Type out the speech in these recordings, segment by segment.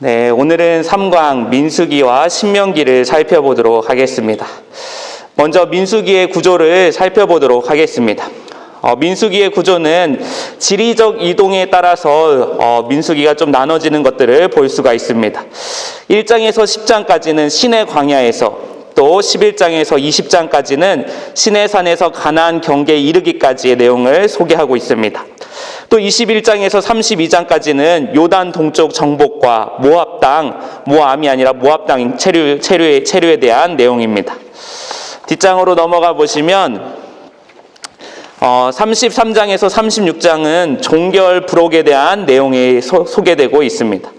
네, 오늘은 삼강 민수기와 신명기를 살펴보도록 하겠습니다. 먼저 민수기의 구조를 살펴보도록 하겠습니다. 민수기의 구조는 지리적 이동에 따라서 민수기가 좀 나눠지는 것들을 볼 수가 있습니다. 1장에서 10장까지는 시내 광야에서, 또 11장에서 20장까지는 시내산에서 가나안 경계에 이르기까지의 내용을 소개하고 있습니다. 또 21장에서 32장까지는 요단 동쪽 정복과 모압 땅, 모함이 아니라 모압 땅 체류에 대한 내용입니다. 뒷장으로 넘어가 보시면 33장에서 36장은 종결 부록에 대한 내용이 소개되고 있습니다.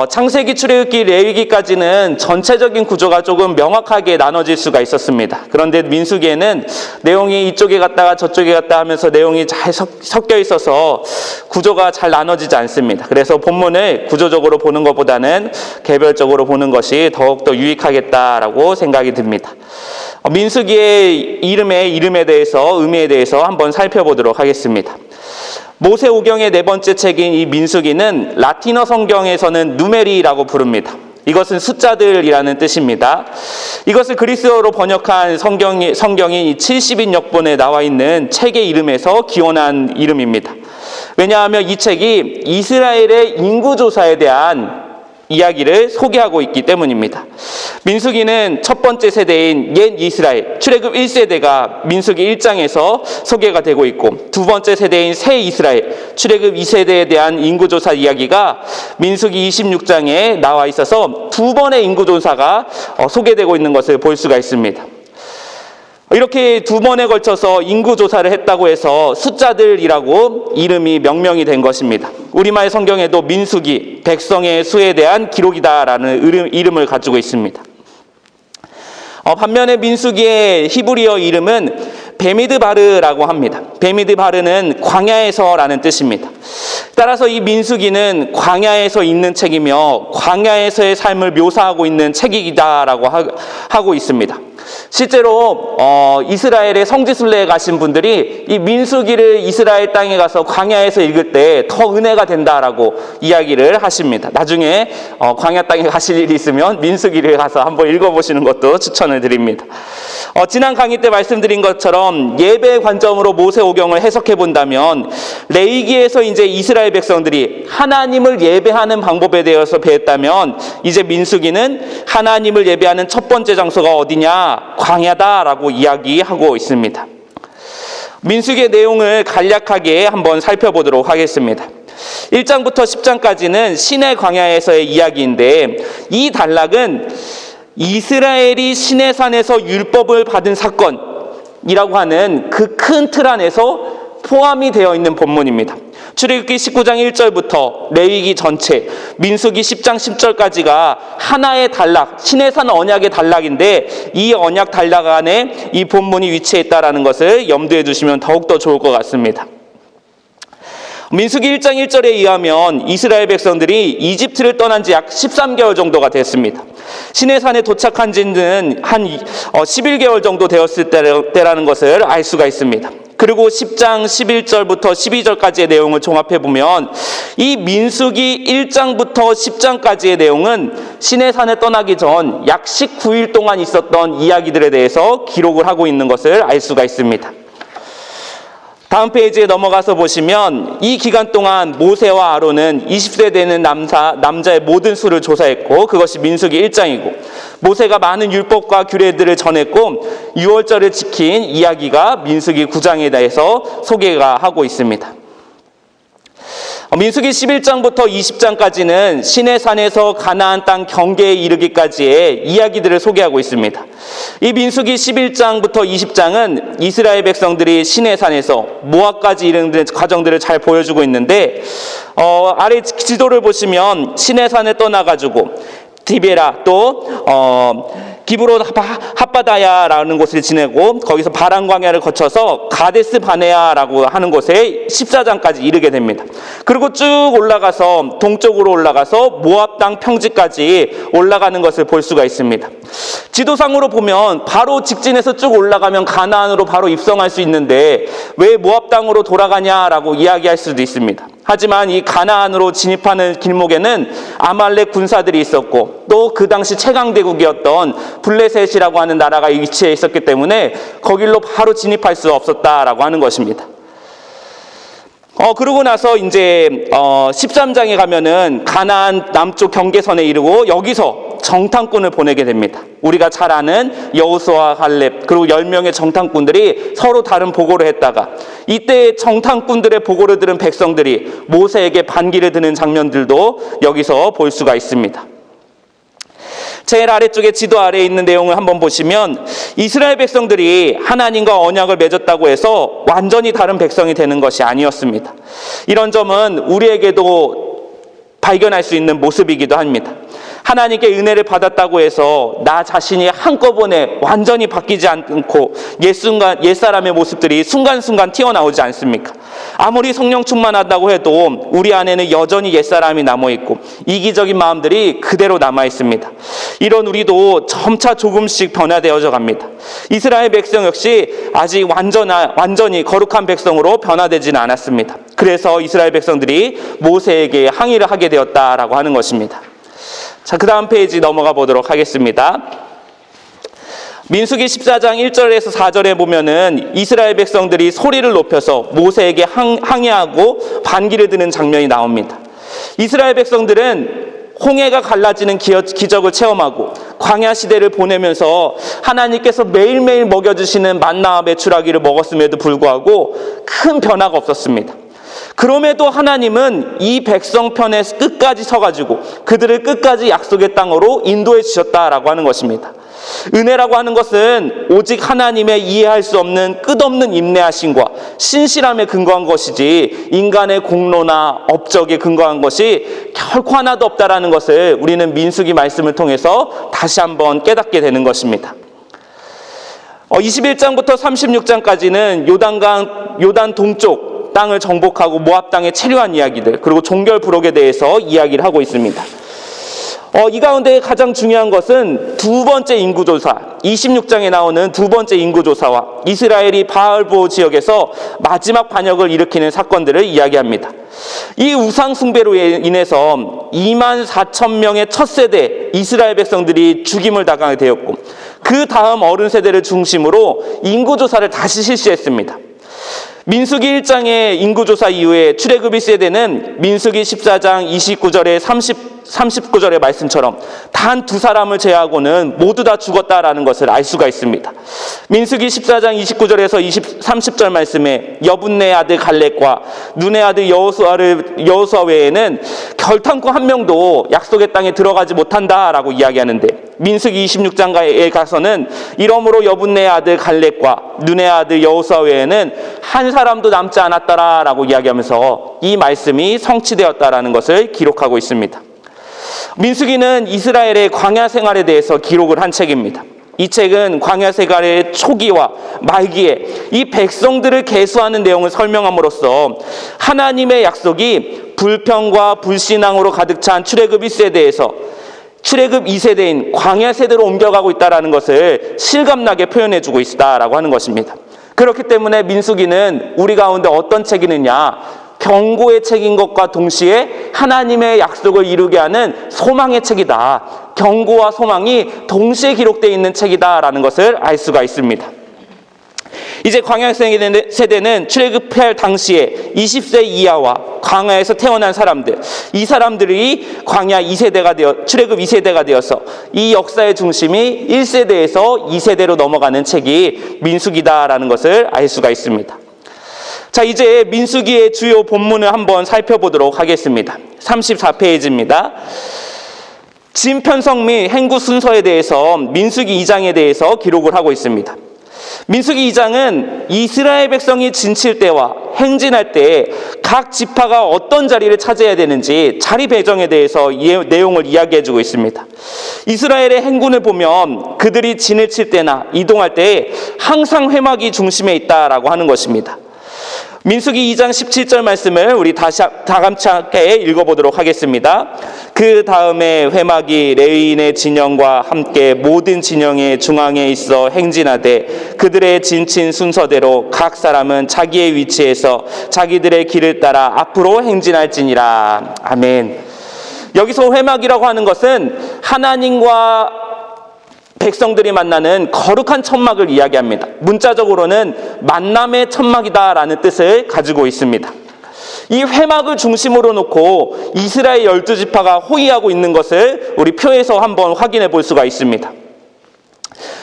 창세기, 출애굽기, 레위기까지는 전체적인 구조가 조금 명확하게 나눠질 수가 있었습니다. 그런데 민수기에는 내용이 이쪽에 갔다가 저쪽에 갔다 하면서 내용이 잘 섞여 있어서 구조가 잘 나눠지지 않습니다. 그래서 본문을 구조적으로 보는 것보다는 개별적으로 보는 것이 더욱더 유익하겠다라고 생각이 듭니다. 민수기의 이름에 대해서, 의미에 대해서 한번 살펴보도록 하겠습니다. 모세오경의 네 번째 책인 이 민수기는 라틴어 성경에서는 누메리라고 부릅니다. 이것은 숫자들이라는 뜻입니다. 이것을 그리스어로 번역한 성경인 70인 역본에 나와 있는 책의 이름에서 기원한 이름입니다. 왜냐하면 이 책이 이스라엘의 인구조사에 대한 이야기를 소개하고 있기 때문입니다. 민수기는 첫 번째 세대인 옛 이스라엘, 출애굽 1세대가 민수기 1장에서 소개가 되고 있고, 두 번째 세대인 새 이스라엘, 출애굽 2세대에 대한 인구조사 이야기가 민수기 26장에 나와 있어서 두 번의 인구조사가 소개되고 있는 것을 볼 수가 있습니다. 이렇게 두 번에 걸쳐서 인구조사를 했다고 해서 숫자들이라고 이름이 명명이 된 것입니다. 우리말 성경에도 민수기, 백성의 수에 대한 기록이다라는 이름을 가지고 있습니다. 반면에 민수기의 히브리어 이름은 베미드바르라고 합니다. 베미드바르는 광야에서라는 뜻입니다. 따라서 이 민수기는 광야에서 있는 책이며 광야에서의 삶을 묘사하고 있는 책이다라고 하고 있습니다. 실제로 이스라엘의 성지순례에 가신 분들이 이 민수기를 이스라엘 땅에 가서 광야에서 읽을 때 더 은혜가 된다라고 이야기를 하십니다. 나중에 광야 땅에 가실 일이 있으면 민수기를 가서 한번 읽어보시는 것도 추천을 드립니다. 지난 강의 때 말씀드린 것처럼 예배 관점으로 모세오경을 해석해 본다면 레위기에서 이제 이스라엘 백성들이 하나님을 예배하는 방법에 대해서 배웠다면 이제 민수기는 하나님을 예배하는 첫 번째 장소가 어디냐? 광야다라고 이야기하고 있습니다. 민수기의 내용을 간략하게 한번 살펴보도록 하겠습니다. 1장부터 10장까지는 시내 광야에서의 이야기인데, 이 단락은 이스라엘이 시내산에서 율법을 받은 사건이라고 하는 그 큰 틀 안에서 포함이 되어 있는 본문입니다. 출애굽기 19장 1절부터 레위기 전체, 민수기 10장 10절까지가 하나의 단락, 시내산 언약의 단락인데, 이 언약 단락 안에 이 본문이 위치해 있다는 것을 염두에 두시면 더욱더 좋을 것 같습니다. 민수기 1장 1절에 의하면 이스라엘 백성들이 이집트를 떠난 지 약 13개월 정도가 됐습니다. 시내산에 도착한 지는 한 11개월 정도 되었을 때라는 것을 알 수가 있습니다. 그리고 10장 11절부터 12절까지의 내용을 종합해보면 이 민수기 1장부터 10장까지의 내용은 시내산을 떠나기 전 약 19일 동안 있었던 이야기들에 대해서 기록을 하고 있는 것을 알 수가 있습니다. 다음 페이지에 넘어가서 보시면 이 기간 동안 모세와 아론은 20세 되는 남자의 모든 수를 조사했고, 그것이 민수기 1장이고, 모세가 많은 율법과 규례들을 전했고 유월절을 지킨 이야기가 민수기 9장에 대해서 소개가 하고 있습니다. 민수기 11장부터 20장까지는 시내산에서 가나안 땅 경계에 이르기까지의 이야기들을 소개하고 있습니다. 이 민수기 11장부터 20장은 이스라엘 백성들이 시내산에서 모압까지 이르는 과정들을 잘 보여주고 있는데, 아래 지도를 보시면 시내산을 떠나가지고 디베라, 또 기브론 앗바다야라는 곳을 지내고 거기서 바란 광야를 거쳐서 가데스 바네아라고 하는 곳에 14장까지 이르게 됩니다. 그리고 쭉 올라가서 동쪽으로 올라가서 모압 땅 평지까지 올라가는 것을 볼 수가 있습니다. 지도상으로 보면 바로 직진해서 쭉 올라가면 가나안으로 바로 입성할 수 있는데 왜 모압 땅으로 돌아가냐라고 이야기할 수도 있습니다. 하지만 이 가나안으로 진입하는 길목에는 아말렉 군사들이 있었고 또 그 당시 최강대국이었던 블레셋이라고 하는 나라가 위치해 있었기 때문에 거길로 바로 진입할 수 없었다라고 하는 것입니다. 그러고 나서 이제 13장에 가면은 가나안 남쪽 경계선에 이르고 여기서 정탐꾼을 보내게 됩니다. 우리가 잘 아는 여호수아와 갈렙 그리고 10명의 정탐꾼들이 서로 다른 보고를 했다가 이때 정탐꾼들의 보고를 들은 백성들이 모세에게 반기를 드는 장면들도 여기서 볼 수가 있습니다. 제일 아래쪽에 지도 아래에 있는 내용을 한번 보시면 이스라엘 백성들이 하나님과 언약을 맺었다고 해서 완전히 다른 백성이 되는 것이 아니었습니다. 이런 점은 우리에게도 발견할 수 있는 모습이기도 합니다. 하나님께 은혜를 받았다고 해서 나 자신이 한꺼번에 완전히 바뀌지 않고 옛사람의 모습들이 순간순간 튀어나오지 않습니까? 아무리 성령 충만하다고 해도 우리 안에는 여전히 옛사람이 남아있고 이기적인 마음들이 그대로 남아있습니다. 이런 우리도 점차 조금씩 변화되어져 갑니다. 이스라엘 백성 역시 아직 완전히 거룩한 백성으로 변화되지는 않았습니다. 그래서 이스라엘 백성들이 모세에게 항의를 하게 되었다라고 하는 것입니다. 자, 그 다음 페이지 넘어가 보도록 하겠습니다. 민수기 14장 1절에서 4절에 보면은 이스라엘 백성들이 소리를 높여서 모세에게 항의하고 반기를 드는 장면이 나옵니다. 이스라엘 백성들은 홍해가 갈라지는 기적을 체험하고 광야 시대를 보내면서 하나님께서 매일매일 먹여주시는 만나와 메추라기를 먹었음에도 불구하고 큰 변화가 없었습니다. 그럼에도 하나님은 이 백성 편에 끝까지 서가지고 그들을 끝까지 약속의 땅으로 인도해 주셨다라고 하는 것입니다. 은혜라고 하는 것은 오직 하나님의 이해할 수 없는 끝없는 인내하심과 신실함에 근거한 것이지 인간의 공로나 업적에 근거한 것이 결코 하나도 없다라는 것을 우리는 민수기 말씀을 통해서 다시 한번 깨닫게 되는 것입니다. 21장부터 36장까지는 요단 동쪽 땅을 정복하고 모압 땅에 체류한 이야기들 그리고 종결 부록에 대해서 이야기를 하고 있습니다. 이 가운데 가장 중요한 것은 두 번째 인구조사 26장에 나오는 두 번째 인구조사와 이스라엘이 바알보 지역에서 마지막 반역을 일으키는 사건들을 이야기합니다. 이 우상 숭배로 인해서 24,000명의 첫 세대 이스라엘 백성들이 죽임을 당하게 되었고 그 다음 어른 세대를 중심으로 인구조사를 다시 실시했습니다. 민수기 1장의 인구조사 이후에 출애굽 1세대는 민수기 14장 29절에 39절의 말씀처럼 단 두 사람을 제외하고는 모두 다 죽었다라는 것을 알 수가 있습니다. 민수기 14장 29절에서 30절 말씀에 여분네 아들 갈렙과 눈의 아들 여호수아 외에는 결탄코 한 명도 약속의 땅에 들어가지 못한다라고 이야기하는데 민수기 26장에 가서는 이러므로 여분네 아들 갈렙과 눈의 아들 여호수아 외에는 한 사람도 남지 않았다라고 이야기하면서 이 말씀이 성취되었다라는 것을 기록하고 있습니다. 민수기는 이스라엘의 광야 생활에 대해서 기록을 한 책입니다. 이 책은 광야 생활의 초기와 말기에 이 백성들을 계수하는 내용을 설명함으로써 하나님의 약속이 불평과 불신앙으로 가득 찬 출애굽 1세대에서 출애굽 2세대인 광야 세대로 옮겨가고 있다는 것을 실감나게 표현해주고 있다라고 하는 것입니다. 그렇기 때문에 민수기는 우리 가운데 어떤 책이느냐, 경고의 책인 것과 동시에 하나님의 약속을 이루게 하는 소망의 책이다. 경고와 소망이 동시에 기록되어 있는 책이다라는 것을 알 수가 있습니다. 이제 광야 세대는 출애굽할 당시에 20세 이하와 광야에서 태어난 사람들, 이 사람들이 광야 2세대가 출애굽 2세대가 되어서 이 역사의 중심이 1세대에서 2세대로 넘어가는 책이 민수기다라는 것을 알 수가 있습니다. 자, 이제 민수기의 주요 본문을 한번 살펴보도록 하겠습니다. 34페이지입니다. 진 편성 및 행구 순서에 대해서 민수기 2장에 대해서 기록을 하고 있습니다. 민수기 2장은 이스라엘 백성이 진칠 때와 행진할 때 각 지파가 어떤 자리를 차지해야 되는지 자리 배정에 대해서 내용을 이야기해주고 있습니다. 이스라엘의 행군을 보면 그들이 진을 칠 때나 이동할 때 항상 회막이 중심에 있다라고 하는 것입니다. 민수기 2장 17절 말씀을 우리 다 같이 함께 읽어보도록 하겠습니다. 그 다음에 회막이 레위인의 진영과 함께 모든 진영의 중앙에 있어 행진하되 그들의 진친 순서대로 각 사람은 자기의 위치에서 자기들의 길을 따라 앞으로 행진할지니라. 아멘. 여기서 회막이라고 하는 것은 하나님과 백성들이 만나는 거룩한 천막을 이야기합니다. 문자적으로는 만남의 천막이다라는 뜻을 가지고 있습니다. 이 회막을 중심으로 놓고 이스라엘 12지파가 호위하고 있는 것을 우리 표에서 한번 확인해 볼 수가 있습니다.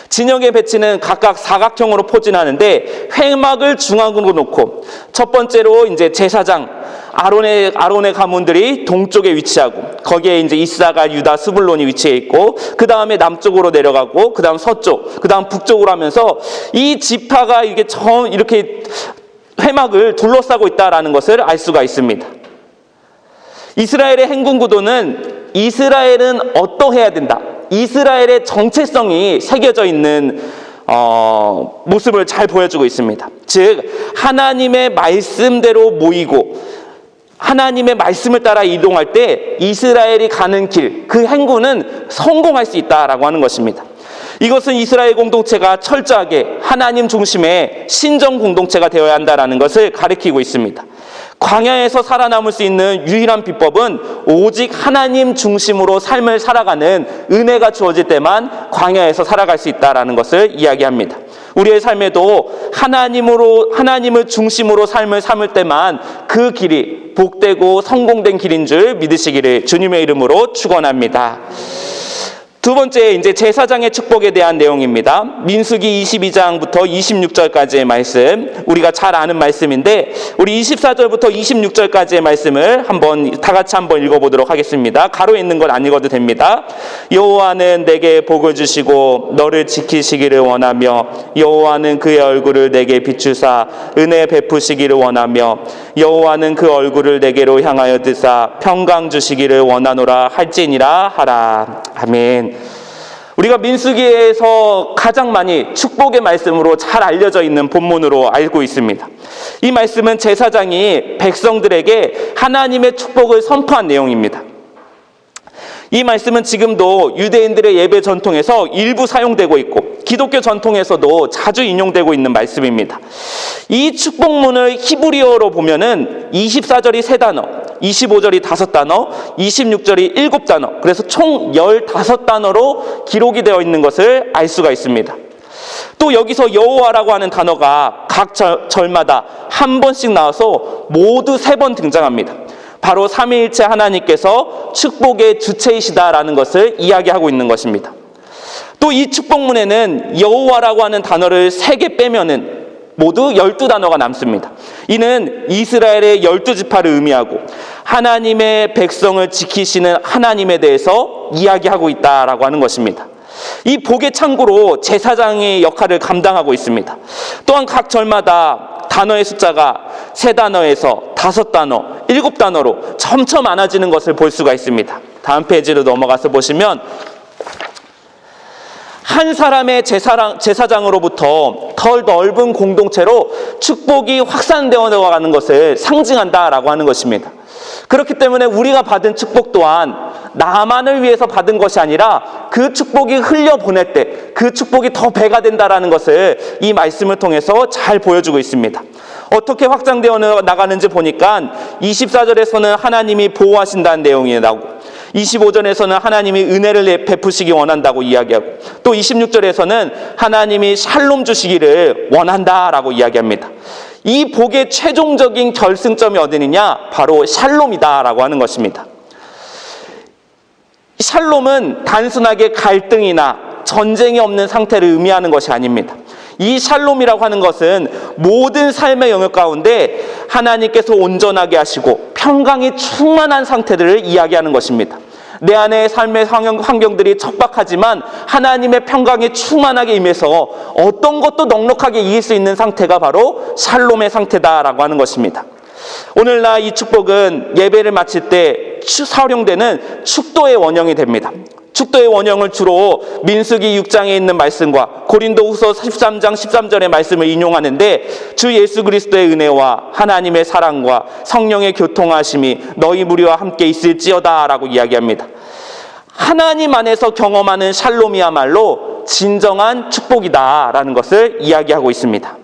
진영의 배치는 각각 사각형으로 포진하는데 회막을 중앙으로 놓고 첫 번째로 이제 제사장 아론의 가문들이 동쪽에 위치하고 거기에 이제 이사갈, 유다, 스불론이 위치해 있고 그 다음에 남쪽으로 내려가고 그 다음 서쪽, 그 다음 북쪽으로 하면서 이 지파가 이렇게 회막을 둘러싸고 있다라는 것을 알 수가 있습니다. 이스라엘의 행군 구도는 이스라엘은 어떠해야 된다. 이스라엘의 정체성이 새겨져 있는 모습을 잘 보여주고 있습니다. 즉 하나님의 말씀대로 모이고 하나님의 말씀을 따라 이동할 때 이스라엘이 가는 길, 그 행군은 성공할 수 있다라고 하는 것입니다. 이것은 이스라엘 공동체가 철저하게 하나님 중심의 신정 공동체가 되어야 한다라는 것을 가리키고 있습니다. 광야에서 살아남을 수 있는 유일한 비법은 오직 하나님 중심으로 삶을 살아가는 은혜가 주어질 때만 광야에서 살아갈 수 있다라는 것을 이야기합니다. 우리의 삶에도 하나님을 중심으로 삶을 삼을 때만 그 길이 복되고 성공된 길인 줄 믿으시기를 주님의 이름으로 축원합니다. 두 번째, 이제 제사장의 축복에 대한 내용입니다. 민수기 22장부터 26절까지의 말씀, 우리가 잘 아는 말씀인데 우리 24절부터 26절까지의 말씀을 다 같이 한번 읽어보도록 하겠습니다. 가로에 있는 건 안 읽어도 됩니다. 여호와는 내게 복을 주시고 너를 지키시기를 원하며 여호와는 그의 얼굴을 내게 비추사 은혜 베푸시기를 원하며 여호와는 그 얼굴을 내게로 향하여 드사 평강 주시기를 원하노라 할지니라 하라. 아멘. 우리가 민수기에서 가장 많이 축복의 말씀으로 잘 알려져 있는 본문으로 알고 있습니다. 이 말씀은 제사장이 백성들에게 하나님의 축복을 선포한 내용입니다. 이 말씀은 지금도 유대인들의 예배 전통에서 일부 사용되고 있고 기독교 전통에서도 자주 인용되고 있는 말씀입니다. 이 축복문을 히브리어로 보면은 24절이 3단어, 25절이 5단어, 26절이 7단어, 그래서 총 15단어로 기록이 되어 있는 것을 알 수가 있습니다. 또 여기서 여호와라고 하는 단어가 각 절마다 한 번씩 나와서 모두 3번 등장합니다. 바로 삼위일체 하나님께서 축복의 주체이시다라는 것을 이야기하고 있는 것입니다. 또 이 축복문에는 여호와라고 하는 단어를 3개 빼면은 모두 12단어가 남습니다. 이는 이스라엘의 12지파를 의미하고 하나님의 백성을 지키시는 하나님에 대해서 이야기하고 있다라고 하는 것입니다. 이 복의 창구로 제사장의 역할을 감당하고 있습니다. 또한 각 절마다 단어의 숫자가 3단어에서 5단어, 7단어로 점점 많아지는 것을 볼 수가 있습니다. 다음 페이지로 넘어가서 보시면 한 사람의 제사장으로부터 더 넓은 공동체로 축복이 확산되어 가는 것을 상징한다라고 하는 것입니다. 그렇기 때문에 우리가 받은 축복 또한 나만을 위해서 받은 것이 아니라 그 축복이 흘려보낼 때 그 축복이 더 배가 된다라는 것을 이 말씀을 통해서 잘 보여주고 있습니다. 어떻게 확장되어 나가는지 보니까 24절에서는 하나님이 보호하신다는 내용이 나오고 25절에서는 하나님이 은혜를 베푸시기 원한다고 이야기하고 또 26절에서는 하나님이 샬롬 주시기를 원한다라고 이야기합니다. 이 복의 최종적인 결승점이 어디느냐? 바로 샬롬이다라고 하는 것입니다. 샬롬은 단순하게 갈등이나 전쟁이 없는 상태를 의미하는 것이 아닙니다. 이 샬롬이라고 하는 것은 모든 삶의 영역 가운데 하나님께서 온전하게 하시고 평강이 충만한 상태들을 이야기하는 것입니다. 내 안의 삶의 환경들이 척박하지만 하나님의 평강에 충만하게 임해서 어떤 것도 넉넉하게 이길 수 있는 상태가 바로 샬롬의 상태다라고 하는 것입니다. 오늘날 이 축복은 예배를 마칠 때 활용되는 축도의 원형이 됩니다. 축도의 원형을 주로 민수기 6장에 있는 말씀과 고린도후서 13장 13절의 말씀을 인용하는데, 주 예수 그리스도의 은혜와 하나님의 사랑과 성령의 교통하심이 너희 무리와 함께 있을지어다 라고 이야기합니다. 하나님 안에서 경험하는 샬롬이야말로 진정한 축복이다라는 것을 이야기하고 있습니다.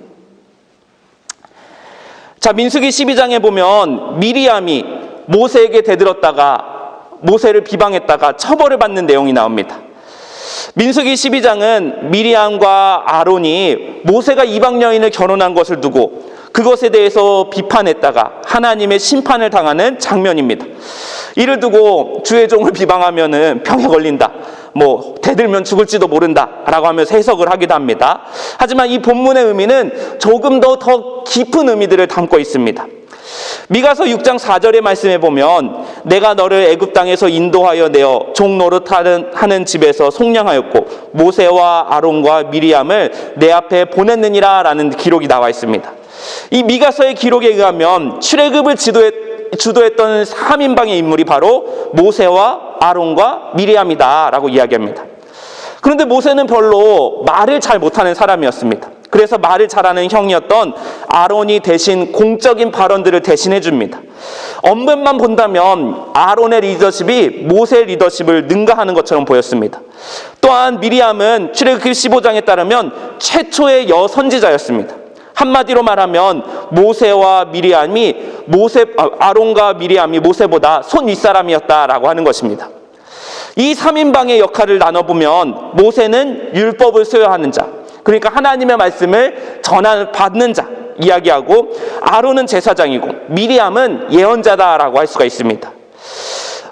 자, 민수기 12장에 보면 미리암이 모세에게 대들었다가 모세를 비방했다가 처벌을 받는 내용이 나옵니다. 민수기 12장은 미리암과 아론이 모세가 이방 여인을 결혼한 것을 두고 그것에 대해서 비판했다가 하나님의 심판을 당하는 장면입니다. 이를 두고 주의 종을 비방하면은 병에 걸린다, 대들면 죽을지도 모른다 라고 하면서 해석을 하기도 합니다. 하지만 이 본문의 의미는 조금 더 깊은 의미들을 담고 있습니다. 미가서 6장 4절의 말씀에 보면 내가 너를 애굽 땅에서 인도하여 내어 종 노릇하는 집에서 속량하였고 모세와 아론과 미리암을 내 앞에 보냈느니라 라는 기록이 나와 있습니다. 이 미가서의 기록에 의하면 출애굽을 주도했던 3인방의 인물이 바로 모세와 아론과 미리암이다 라고 이야기합니다. 그런데 모세는 별로 말을 잘 못하는 사람이었습니다. 그래서 말을 잘하는 형이었던 아론이 대신 공적인 발언들을 대신해 줍니다. 언변만 본다면 아론의 리더십이 모세의 리더십을 능가하는 것처럼 보였습니다. 또한 미리암은 출애굽기 15장에 따르면 최초의 여선지자였습니다. 한마디로 말하면 모세와 미리암이 아론과 미리암이 모세보다 손 윗사람이었다라고 하는 것입니다. 이 3인방의 역할을 나눠보면 모세는 율법을 수여하는 자, 그러니까 하나님의 말씀을 받는 자 이야기하고, 아론은 제사장이고 미리암은 예언자다라고 할 수가 있습니다.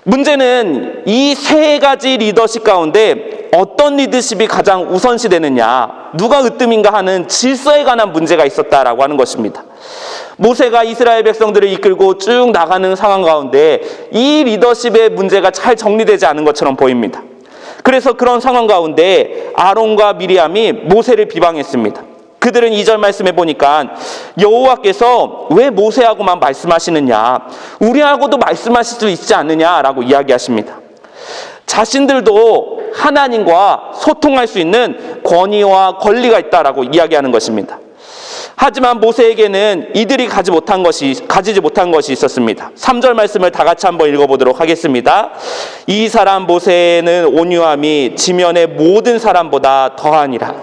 문제는 이 세 가지 리더십 가운데 어떤 리더십이 가장 우선시되느냐, 누가 으뜸인가 하는 질서에 관한 문제가 있었다라고 하는 것입니다. 모세가 이스라엘 백성들을 이끌고 쭉 나가는 상황 가운데 이 리더십의 문제가 잘 정리되지 않은 것처럼 보입니다. 그래서 그런 상황 가운데 아론과 미리암이 모세를 비방했습니다. 그들은 2절 말씀해 보니까 여호와께서 왜 모세하고만 말씀하시느냐, 우리하고도 말씀하실 수 있지 않느냐라고 이야기하십니다. 자신들도 하나님과 소통할 수 있는 권위와 권리가 있다라고 이야기하는 것입니다. 하지만 모세에게는 이들이 가지지 못한 것이 있었습니다. 3절 말씀을 다 같이 한번 읽어보도록 하겠습니다. 이 사람 모세는 온유함이 지면의 모든 사람보다 더하니라.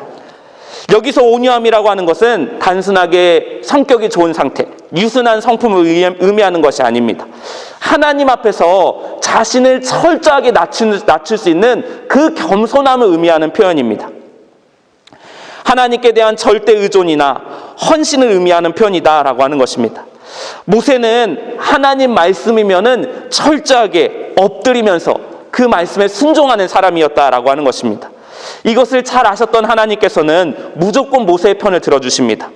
여기서 온유함이라고 하는 것은 단순하게 성격이 좋은 상태, 유순한 성품을 의미하는 것이 아닙니다. 하나님 앞에서 자신을 철저하게 낮출 수 있는 그 겸손함을 의미하는 표현입니다. 하나님께 대한 절대 의존이나 헌신을 의미하는 표현이다라고 하는 것입니다. 모세는 하나님 말씀이면은 철저하게 엎드리면서 그 말씀에 순종하는 사람이었다라고 하는 것입니다. 이것을 잘 아셨던 하나님께서는 무조건 모세의 편을 들어주십니다.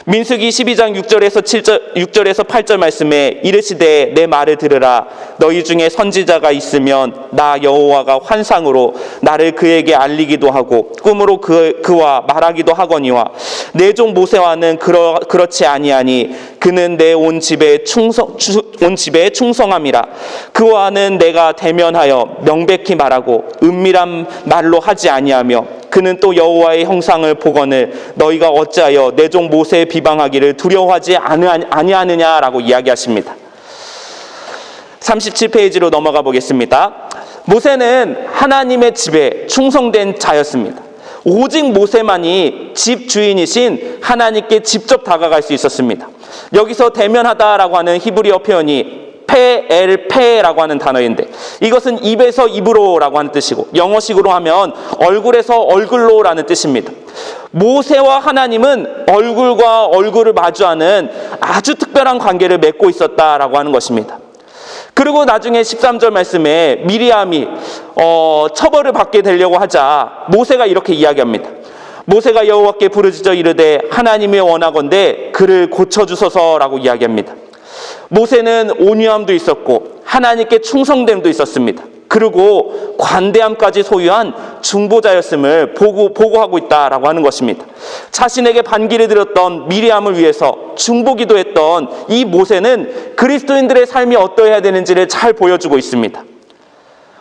민수기 12장 6절에서 8절 말씀에 이르시되 내 말을 들으라. 너희 중에 선지자가 있으면 나 여호와가 환상으로 나를 그에게 알리기도 하고 꿈으로 그와 말하기도 하거니와 내 종 모세와는 그렇지 아니하니 그는 내 온 집에 충성함이라. 그와는 내가 대면하여 명백히 말하고 은밀한 말로 하지 아니하며 그는 또 여호와의 형상을 보거늘 너희가 어찌하여 내 종 모세의 비방하기를 두려워하지 아니하느냐라고 이야기하십니다. 37페이지로 넘어가 보겠습니다. 모세는 하나님의 집에 충성된 자였습니다. 오직 모세만이 집 주인이신 하나님께 직접 다가갈 수 있었습니다. 여기서 대면하다라고 하는 히브리어 표현이 페라고 하는 단어인데, 이것은 입에서 입으로라고 하는 뜻이고 영어식으로 하면 얼굴에서 얼굴로라는 뜻입니다. 모세와 하나님은 얼굴과 얼굴을 마주하는 아주 특별한 관계를 맺고 있었다라고 하는 것입니다. 그리고 나중에 13절 말씀에 미리암이 처벌을 받게 되려고 하자 모세가 이렇게 이야기합니다. 모세가 여호와께 부르짖어 이르되 하나님이 원하건대 그를 고쳐주소서라고 이야기합니다. 모세는 온유함도 있었고 하나님께 충성됨도 있었습니다. 그리고 관대함까지 소유한 중보자였음을 보고하고 있다라고 하는 것입니다. 자신에게 반기를 들었던 미리암을 위해서 중보기도했던 이 모세는 그리스도인들의 삶이 어떠해야 되는지를 잘 보여주고 있습니다.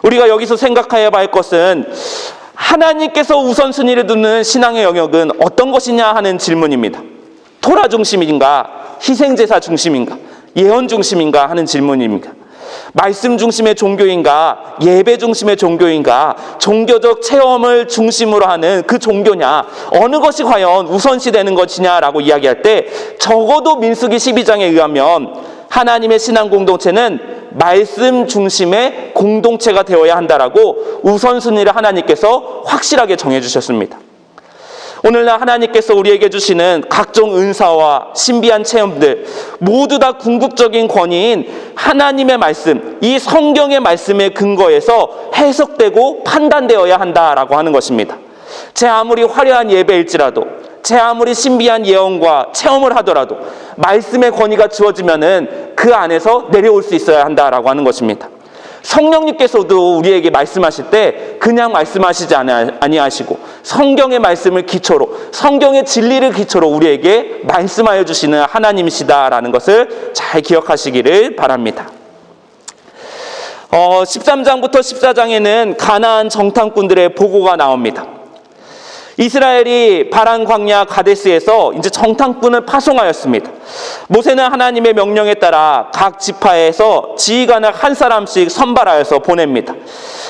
우리가 여기서 생각해야 할 것은 하나님께서 우선순위를 두는 신앙의 영역은 어떤 것이냐 하는 질문입니다. 토라 중심인가? 희생제사 중심인가? 예언 중심인가? 하는 질문입니다. 말씀 중심의 종교인가? 예배 중심의 종교인가? 종교적 체험을 중심으로 하는 그 종교냐? 어느 것이 과연 우선시 되는 것이냐라고 이야기할 때 적어도 민수기 12장에 의하면 하나님의 신앙 공동체는 말씀 중심의 공동체가 되어야 한다라고 우선순위를 하나님께서 확실하게 정해주셨습니다. 오늘날 하나님께서 우리에게 주시는 각종 은사와 신비한 체험들 모두 다 궁극적인 권위인 하나님의 말씀, 이 성경의 말씀에 근거해서 해석되고 판단되어야 한다라고 하는 것입니다. 제 아무리 화려한 예배일지라도, 제 아무리 신비한 예언과 체험을 하더라도 말씀의 권위가 주어지면은 그 안에서 내려올 수 있어야 한다라고 하는 것입니다. 성령님께서도 우리에게 말씀하실 때 그냥 말씀하시지 아니하시고 성경의 말씀을 기초로, 성경의 진리를 기초로 우리에게 말씀하여 주시는 하나님이시다라는 것을 잘 기억하시기를 바랍니다. 13장부터 14장에는 가나안 정탐꾼들의 보고가 나옵니다. 이스라엘이 바란 광야 가데스에서 이제 정탐꾼을 파송하였습니다. 모세는 하나님의 명령에 따라 각 지파에서 지휘관을 한 사람씩 선발하여서 보냅니다.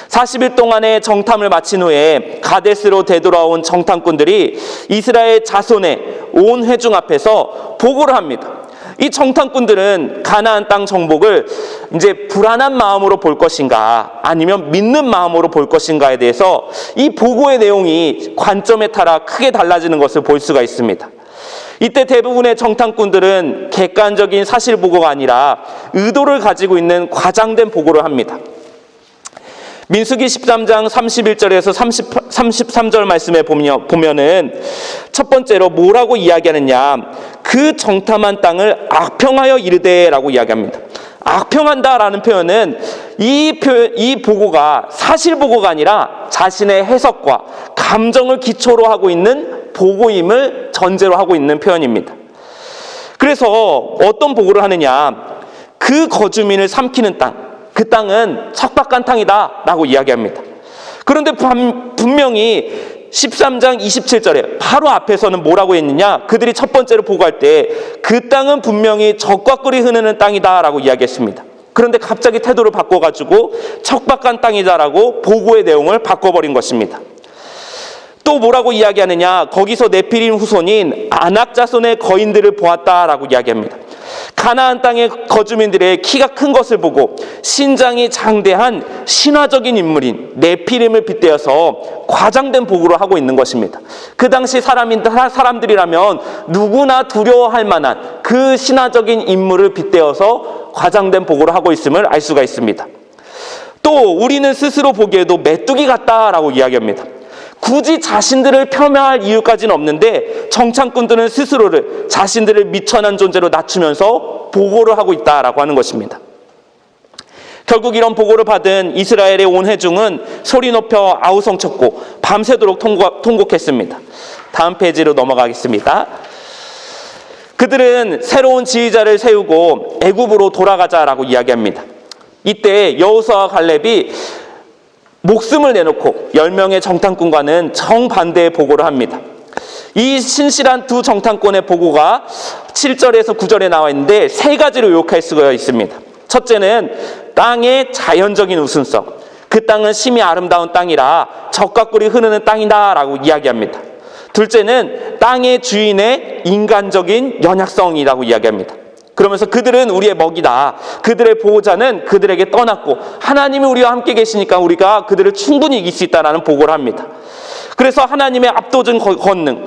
40일 동안의 정탐을 마친 후에 가데스로 되돌아온 정탐꾼들이 이스라엘 자손의 온 회중 앞에서 보고를 합니다. 이 정탐꾼들은 가나안 땅 정복을 이제 불안한 마음으로 볼 것인가 아니면 믿는 마음으로 볼 것인가에 대해서 이 보고의 내용이 관점에 따라 크게 달라지는 것을 볼 수가 있습니다. 이때 대부분의 정탐꾼들은 객관적인 사실 보고가 아니라 의도를 가지고 있는 과장된 보고를 합니다. 민수기 13장 31절에서 33절 말씀에 보면은 첫 번째로 뭐라고 이야기하느냐, 그 정탐한 땅을 악평하여 이르되라고 이야기합니다. 악평한다라는 표현은 이 보고가 사실 보고가 아니라 자신의 해석과 감정을 기초로 하고 있는 보고임을 전제로 하고 있는 표현입니다. 그래서 어떤 보고를 하느냐, 그 거주민을 삼키는 땅, 그 땅은 척박한 땅이다 라고 이야기합니다. 그런데 분명히 13장 27절에 바로 앞에서는 뭐라고 했느냐, 그들이 첫 번째로 보고할 때 그 땅은 분명히 적과 꿀이 흐르는 땅이다 라고 이야기했습니다. 그런데 갑자기 태도를 바꿔가지고 척박한 땅이다라고 보고의 내용을 바꿔버린 것입니다. 또 뭐라고 이야기하느냐, 거기서 네피림 후손인 아낙 자손의 거인들을 보았다라고 이야기합니다. 가나안 땅의 거주민들의 키가 큰 것을 보고 신장이 장대한 신화적인 인물인 네피림을 빗대어서 과장된 보고를 하고 있는 것입니다. 그 당시 사람들이라면 누구나 두려워할 만한 그 신화적인 인물을 빗대어서 과장된 보고를 하고 있음을 알 수가 있습니다. 또 우리는 스스로 보기에도 메뚜기 같다라고 이야기합니다. 굳이 자신들을 폄하할 이유까지는 없는데 정탐꾼들은 스스로를 자신들을 미천한 존재로 낮추면서 보고를 하고 있다라고 하는 것입니다. 결국 이런 보고를 받은 이스라엘의 온 회중은 소리 높여 아우성쳤고 밤새도록 통곡했습니다. 다음 페이지로 넘어가겠습니다. 그들은 새로운 지휘자를 세우고 애굽으로 돌아가자라고 이야기합니다. 이때 여호수아와 갈렙이 목숨을 내놓고 10명의 정탐꾼과는 정반대의 보고를 합니다. 이 신실한 두 정탐꾼의 보고가 7절에서 9절에 나와 있는데 세 가지로 요약할 수가 있습니다. 첫째는 땅의 자연적인 우순성, 그 땅은 심히 아름다운 땅이라 적과 꿀이 흐르는 땅이다 라고 이야기합니다. 둘째는 땅의 주인의 인간적인 연약성이라고 이야기합니다. 그러면서 그들은 우리의 먹이다, 그들의 보호자는 그들에게 떠났고 하나님이 우리와 함께 계시니까 우리가 그들을 충분히 이길 수 있다는 보고를 합니다. 그래서 하나님의 압도적인 권능,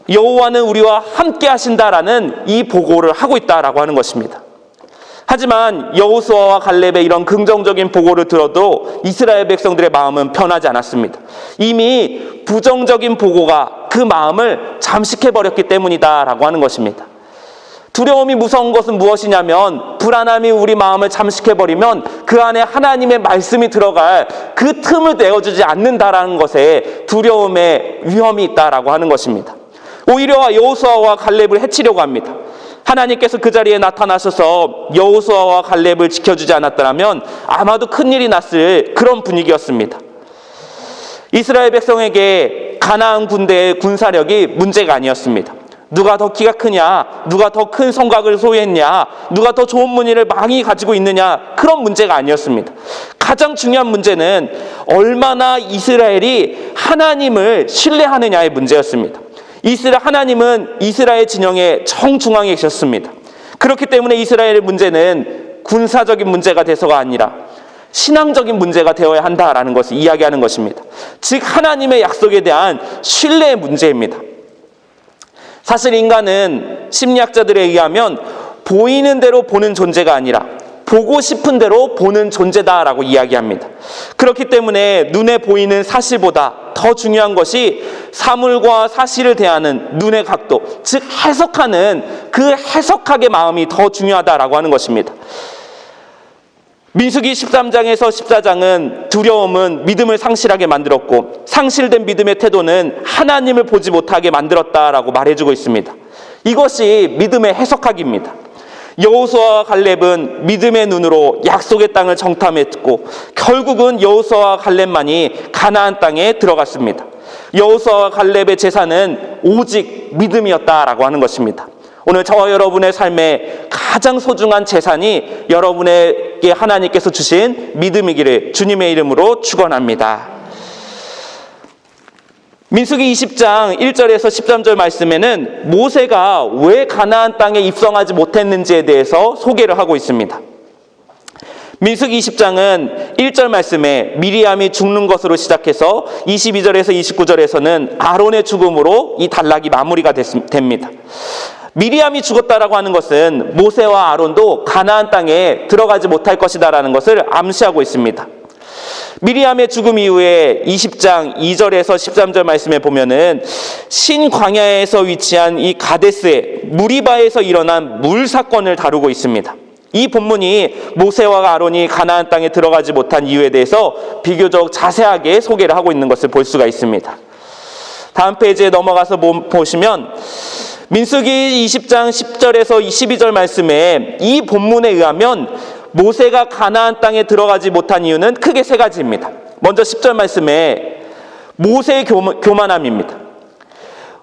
여호와는 우리와 함께 하신다라는 이 보고를 하고 있다라고 하는 것입니다. 하지만 여호수아와 갈렙의 이런 긍정적인 보고를 들어도 이스라엘 백성들의 마음은 변하지 않았습니다. 이미 부정적인 보고가 그 마음을 잠식해버렸기 때문이다라고 하는 것입니다. 두려움이 무서운 것은 무엇이냐면 불안함이 우리 마음을 잠식해버리면 그 안에 하나님의 말씀이 들어갈 그 틈을 내어주지 않는다라는 것에 두려움의 위험이 있다라고 하는 것입니다. 오히려 여호수아와 갈렙을 해치려고 합니다. 하나님께서 그 자리에 나타나셔서 여호수아와 갈렙을 지켜주지 않았더라면 아마도 큰일이 났을 그런 분위기였습니다. 이스라엘 백성에게 가나안 군대의 군사력이 문제가 아니었습니다. 누가 더 키가 크냐, 누가 더 큰 성곽을 소유했냐, 누가 더 좋은 무기를 많이 가지고 있느냐, 그런 문제가 아니었습니다. 가장 중요한 문제는 얼마나 이스라엘이 하나님을 신뢰하느냐의 문제였습니다. 하나님은 이스라엘 진영의 정중앙에 계셨습니다. 그렇기 때문에 이스라엘의 문제는 군사적인 문제가 돼서가 아니라 신앙적인 문제가 되어야 한다라는 것을 이야기하는 것입니다. 즉 하나님의 약속에 대한 신뢰의 문제입니다. 사실 인간은 심리학자들에 의하면 보이는 대로 보는 존재가 아니라 보고 싶은 대로 보는 존재다라고 이야기합니다. 그렇기 때문에 눈에 보이는 사실보다 더 중요한 것이 사물과 사실을 대하는 눈의 각도, 즉 해석하는 그 해석학의 마음이 더 중요하다라고 하는 것입니다. 민수기 13장에서 14장은 두려움은 믿음을 상실하게 만들었고 상실된 믿음의 태도는 하나님을 보지 못하게 만들었다라고 말해주고 있습니다. 이것이 믿음의 해석학입니다. 여호수아와 갈렙은 믿음의 눈으로 약속의 땅을 정탐했고 결국은 여호수아와 갈렙만이 가나안 땅에 들어갔습니다. 여호수아와 갈렙의 제사는 오직 믿음이었다라고 하는 것입니다. 오늘 저와 여러분의 삶에 가장 소중한 재산이 여러분에게 하나님께서 주신 믿음이기를 주님의 이름으로 축원합니다. 민수기 20장 1절에서 13절 말씀에는 모세가 왜 가나안 땅에 입성하지 못했는지에 대해서 소개를 하고 있습니다. 민수기 20장은 1절 말씀에 미리암이 죽는 것으로 시작해서 22절에서 29절에서는 아론의 죽음으로 이 단락이 마무리가 됩니다. 미리암이 죽었다라고 하는 것은 모세와 아론도 가나안 땅에 들어가지 못할 것이다라는 것을 암시하고 있습니다. 미리암의 죽음 이후에 20장 2절에서 13절 말씀에 보면은 신광야에서 위치한 이 가데스의 무리바에서 일어난 물 사건을 다루고 있습니다. 이 본문이 모세와 아론이 가나안 땅에 들어가지 못한 이유에 대해서 비교적 자세하게 소개를 하고 있는 것을 볼 수가 있습니다. 다음 페이지에 넘어가서 보시면 민수기 20장 10절에서 22절 말씀에 이 본문에 의하면 모세가 가나안 땅에 들어가지 못한 이유는 크게 세 가지입니다. 먼저 10절 말씀에 모세의 교만함입니다.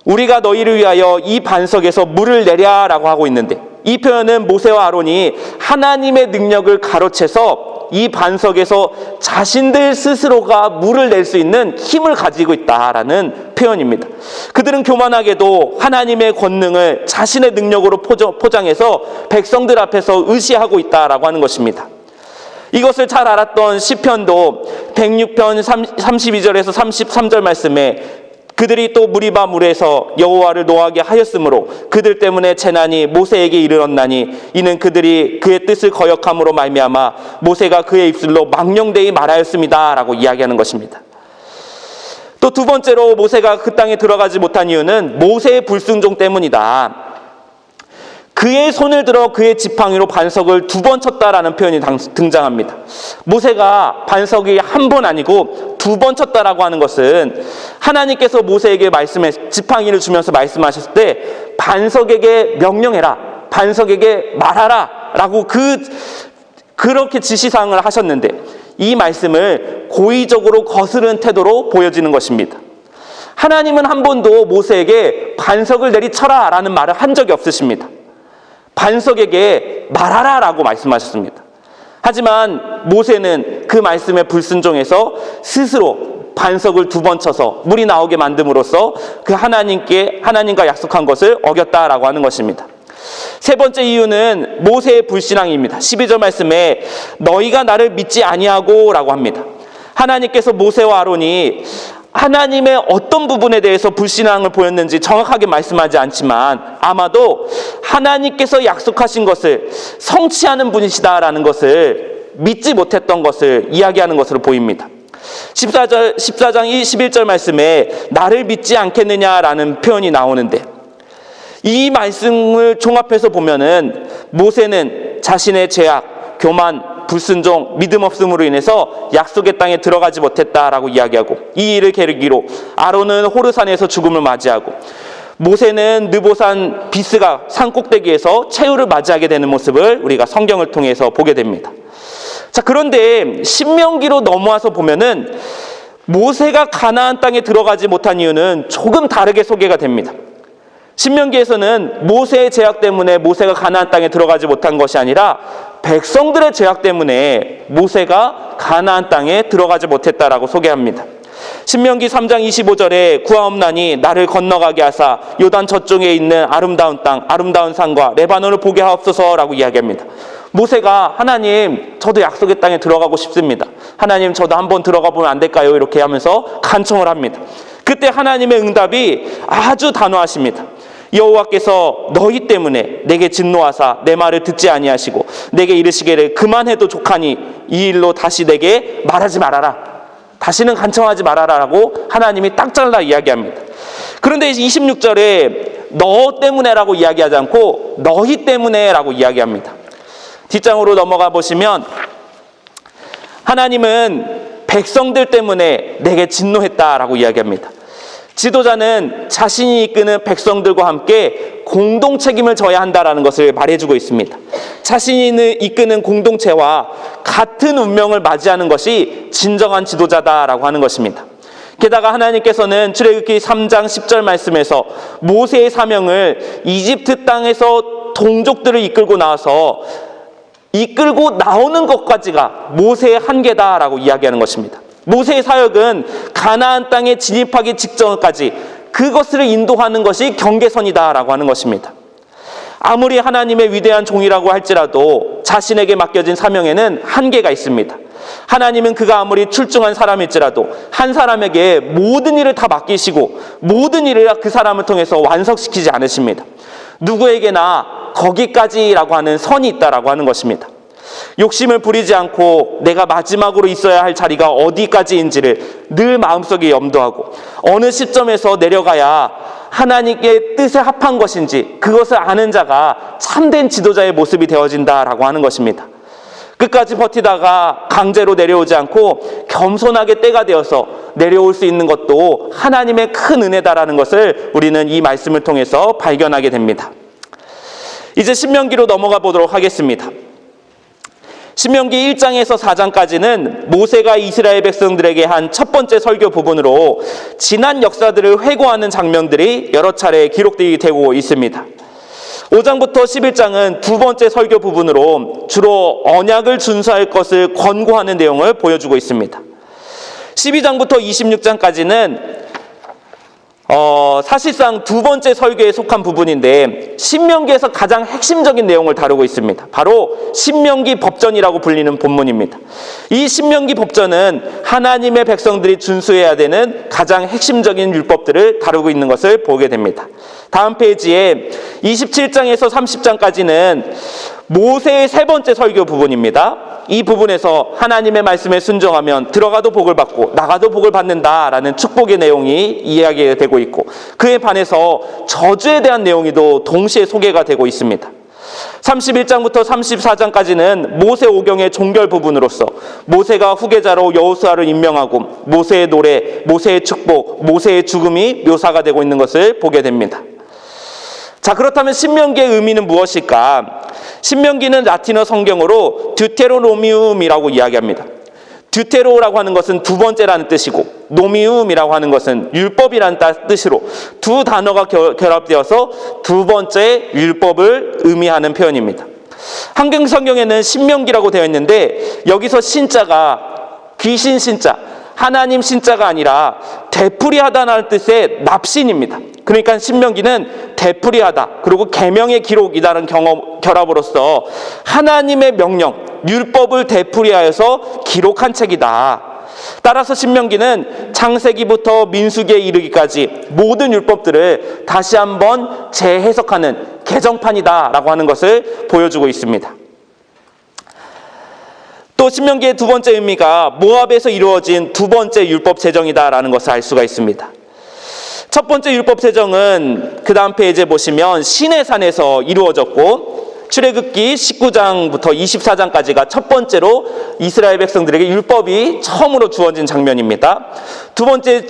우리가 너희를 위하여 이 반석에서 물을 내랴라고 하고 있는데 이 표현은 모세와 아론이 하나님의 능력을 가로채서 이 반석에서 자신들 스스로가 물을 낼 수 있는 힘을 가지고 있다라는 표현입니다. 그들은 교만하게도 하나님의 권능을 자신의 능력으로 포장해서 백성들 앞에서 의시하고 있다라고 하는 것입니다. 이것을 잘 알았던 시편도 106편 32절에서 33절 말씀에 그들이 또 무리바 물에서 여호와를 노하게 하였으므로 그들 때문에 재난이 모세에게 이르렀나니 이는 그들이 그의 뜻을 거역함으로 말미암아 모세가 그의 입술로 망령되이 말하였습니다 라고 이야기하는 것입니다. 또 두 번째로 모세가 그 땅에 들어가지 못한 이유는 모세의 불순종 때문이다. 그의 손을 들어 그의 지팡이로 반석을 2번 쳤다라는 표현이 등장합니다. 모세가 반석이 한 번 아니고 2번 쳤다라고 하는 것은 하나님께서 모세에게 지팡이를 주면서 말씀하셨을 때 반석에게 명령해라, 반석에게 말하라 라고 그렇게 지시사항을 하셨는데 이 말씀을 고의적으로 거스른 태도로 보여지는 것입니다. 하나님은 한 번도 모세에게 반석을 내리쳐라 라는 말을 한 적이 없으십니다. 반석에게 말하라 라고 말씀하셨습니다. 하지만 모세는 그 말씀에 불순종해서 스스로 반석을 2번 쳐서 물이 나오게 만듦으로써 그 하나님과 약속한 것을 어겼다라고 하는 것입니다. 세 번째 이유는 모세의 불신앙입니다. 12절 말씀에 너희가 나를 믿지 아니하고 라고 합니다. 하나님께서 모세와 아론이 하나님의 어떤 부분에 대해서 불신앙을 보였는지 정확하게 말씀하지 않지만 아마도 하나님께서 약속하신 것을 성취하는 분이시다라는 것을 믿지 못했던 것을 이야기하는 것으로 보입니다. 14장 21절 말씀에 나를 믿지 않겠느냐라는 표현이 나오는데 이 말씀을 종합해서 보면은 모세는 자신의 죄악, 교만, 불순종, 믿음 없음으로 인해서 약속의 땅에 들어가지 못했다라고 이야기하고, 이 일을 계기로 아론은 호르산에서 죽음을 맞이하고, 모세는 느보산 비스가 산 꼭대기에서 최후를 맞이하게 되는 모습을 우리가 성경을 통해서 보게 됩니다. 자, 그런데 신명기로 넘어와서 보면은 모세가 가나안 땅에 들어가지 못한 이유는 조금 다르게 소개가 됩니다. 신명기에서는 모세의 죄악 때문에 모세가 가나안 땅에 들어가지 못한 것이 아니라 백성들의 죄악 때문에 모세가 가나안 땅에 들어가지 못했다라고 소개합니다. 신명기 3장 25절에 구하옵나니 나를 건너가게 하사 요단 저쪽에 있는 아름다운 땅, 아름다운 산과 레바논을 보게 하옵소서라고 이야기합니다. 모세가 하나님, 저도 약속의 땅에 들어가고 싶습니다. 하나님, 저도 한번 들어가 보면 안 될까요? 이렇게 하면서 간청을 합니다. 그때 하나님의 응답이 아주 단호하십니다. 여호와께서 너희 때문에 내게 진노하사 내 말을 듣지 아니하시고 내게 이르시기를 그만해도 족하니 이 일로 다시 내게 말하지 말아라. 다시는 간청하지 말아라라고 하나님이 딱 잘라 이야기합니다. 그런데 26절에 너 때문에라고 이야기하지 않고 너희 때문에라고 이야기합니다. 뒷장으로 넘어가 보시면 하나님은 백성들 때문에 내게 진노했다라고 이야기합니다. 지도자는 자신이 이끄는 백성들과 함께 공동 책임을 져야 한다라는 것을 말해주고 있습니다. 자신이 이끄는 공동체와 같은 운명을 맞이하는 것이 진정한 지도자다라고 하는 것입니다. 게다가 하나님께서는 출애굽기 3장 10절 말씀에서 모세의 사명을 이집트 땅에서 동족들을 이끌고 나와서 이끌고 나오는 것까지가 모세의 한계다라고 이야기하는 것입니다. 모세의 사역은 가나안 땅에 진입하기 직전까지 그것을 인도하는 것이 경계선이다라고 하는 것입니다. 아무리 하나님의 위대한 종이라고 할지라도 자신에게 맡겨진 사명에는 한계가 있습니다. 하나님은 그가 아무리 출중한 사람일지라도 한 사람에게 모든 일을 다 맡기시고 모든 일을 그 사람을 통해서 완성시키지 않으십니다. 누구에게나 거기까지라고 하는 선이 있다라고 하는 것입니다. 욕심을 부리지 않고 내가 마지막으로 있어야 할 자리가 어디까지인지를 늘 마음속에 염두하고 어느 시점에서 내려가야 하나님의 뜻에 합한 것인지 그것을 아는 자가 참된 지도자의 모습이 되어진다라고 하는 것입니다. 끝까지 버티다가 강제로 내려오지 않고 겸손하게 때가 되어서 내려올 수 있는 것도 하나님의 큰 은혜다라는 것을 우리는 이 말씀을 통해서 발견하게 됩니다. 이제 신명기로 넘어가 보도록 하겠습니다. 신명기 1장에서 4장까지는 모세가 이스라엘 백성들에게 한 첫 번째 설교 부분으로 지난 역사들을 회고하는 장면들이 여러 차례 기록되게 되고 있습니다. 5장부터 11장은 두 번째 설교 부분으로 주로 언약을 준수할 것을 권고하는 내용을 보여주고 있습니다. 12장부터 26장까지는 사실상 두 번째 설교에 속한 부분인데 신명기에서 가장 핵심적인 내용을 다루고 있습니다. 바로 신명기 법전이라고 불리는 본문입니다. 이 신명기 법전은 하나님의 백성들이 준수해야 되는 가장 핵심적인 율법들을 다루고 있는 것을 보게 됩니다. 다음 페이지에 27장에서 30장까지는 모세의 세 번째 설교 부분입니다. 이 부분에서 하나님의 말씀에 순종하면 들어가도 복을 받고 나가도 복을 받는다라는 축복의 내용이 이야기되고 있고 그에 반해서 저주에 대한 내용이 또 동시에 소개가 되고 있습니다. 31장부터 34장까지는 모세 오경의 종결 부분으로서 모세가 후계자로 여호수아를 임명하고 모세의 노래, 모세의 축복, 모세의 죽음이 묘사가 되고 있는 것을 보게 됩니다. 자, 그렇다면 신명기의 의미는 무엇일까? 신명기는 라틴어 성경어로 듀테로노미움이라고 이야기합니다. 듀테로라고 하는 것은 두 번째라는 뜻이고 노미움이라고 하는 것은 율법이라는 뜻으로 두 단어가 결합되어서 두 번째 율법을 의미하는 표현입니다. 한글 성경에는 신명기라고 되어 있는데 여기서 신자가 귀신 신자, 하나님 신자가 아니라 되풀이하다라는 뜻의 납신입니다. 그러니까 신명기는 되풀이하다 그리고 계명의 기록이라는 결합으로서 하나님의 명령, 율법을 되풀이하여서 기록한 책이다. 따라서 신명기는 창세기부터 민수기에 이르기까지 모든 율법들을 다시 한번 재해석하는 개정판이다라고 하는 것을 보여주고 있습니다. 또 신명기의 두 번째 의미가 모압에서 이루어진 두 번째 율법 제정이다라는 것을 알 수가 있습니다. 첫 번째 율법 제정은 그 다음 페이지에 보시면 시내산에서 이루어졌고, 출애굽기 19장부터 24장까지가 첫 번째로 이스라엘 백성들에게 율법이 처음으로 주어진 장면입니다. 두 번째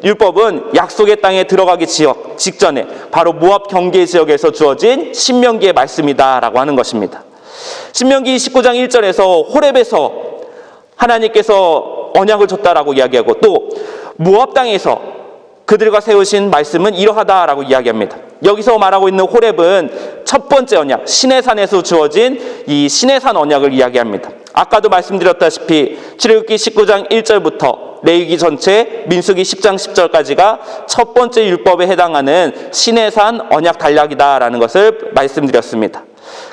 율법은 약속의 땅에 들어가기 직전에 바로 모압 경계 지역에서 주어진 신명기의 말씀이다라고 하는 것입니다. 신명기 19장 1절에서 호렙에서 하나님께서 언약을 줬다라고 이야기하고, 또 모압 땅에서 그들과 세우신 말씀은 이러하다라고 이야기합니다. 여기서 말하고 있는 호렙은 첫 번째 언약, 시내산에서 주어진 이 시내산 언약을 이야기합니다. 아까도 말씀드렸다시피 출애굽기 19장 1절부터 레위기 전체, 민수기 10장 10절까지가 첫 번째 율법에 해당하는 시내산 언약 단락이다라는 것을 말씀드렸습니다.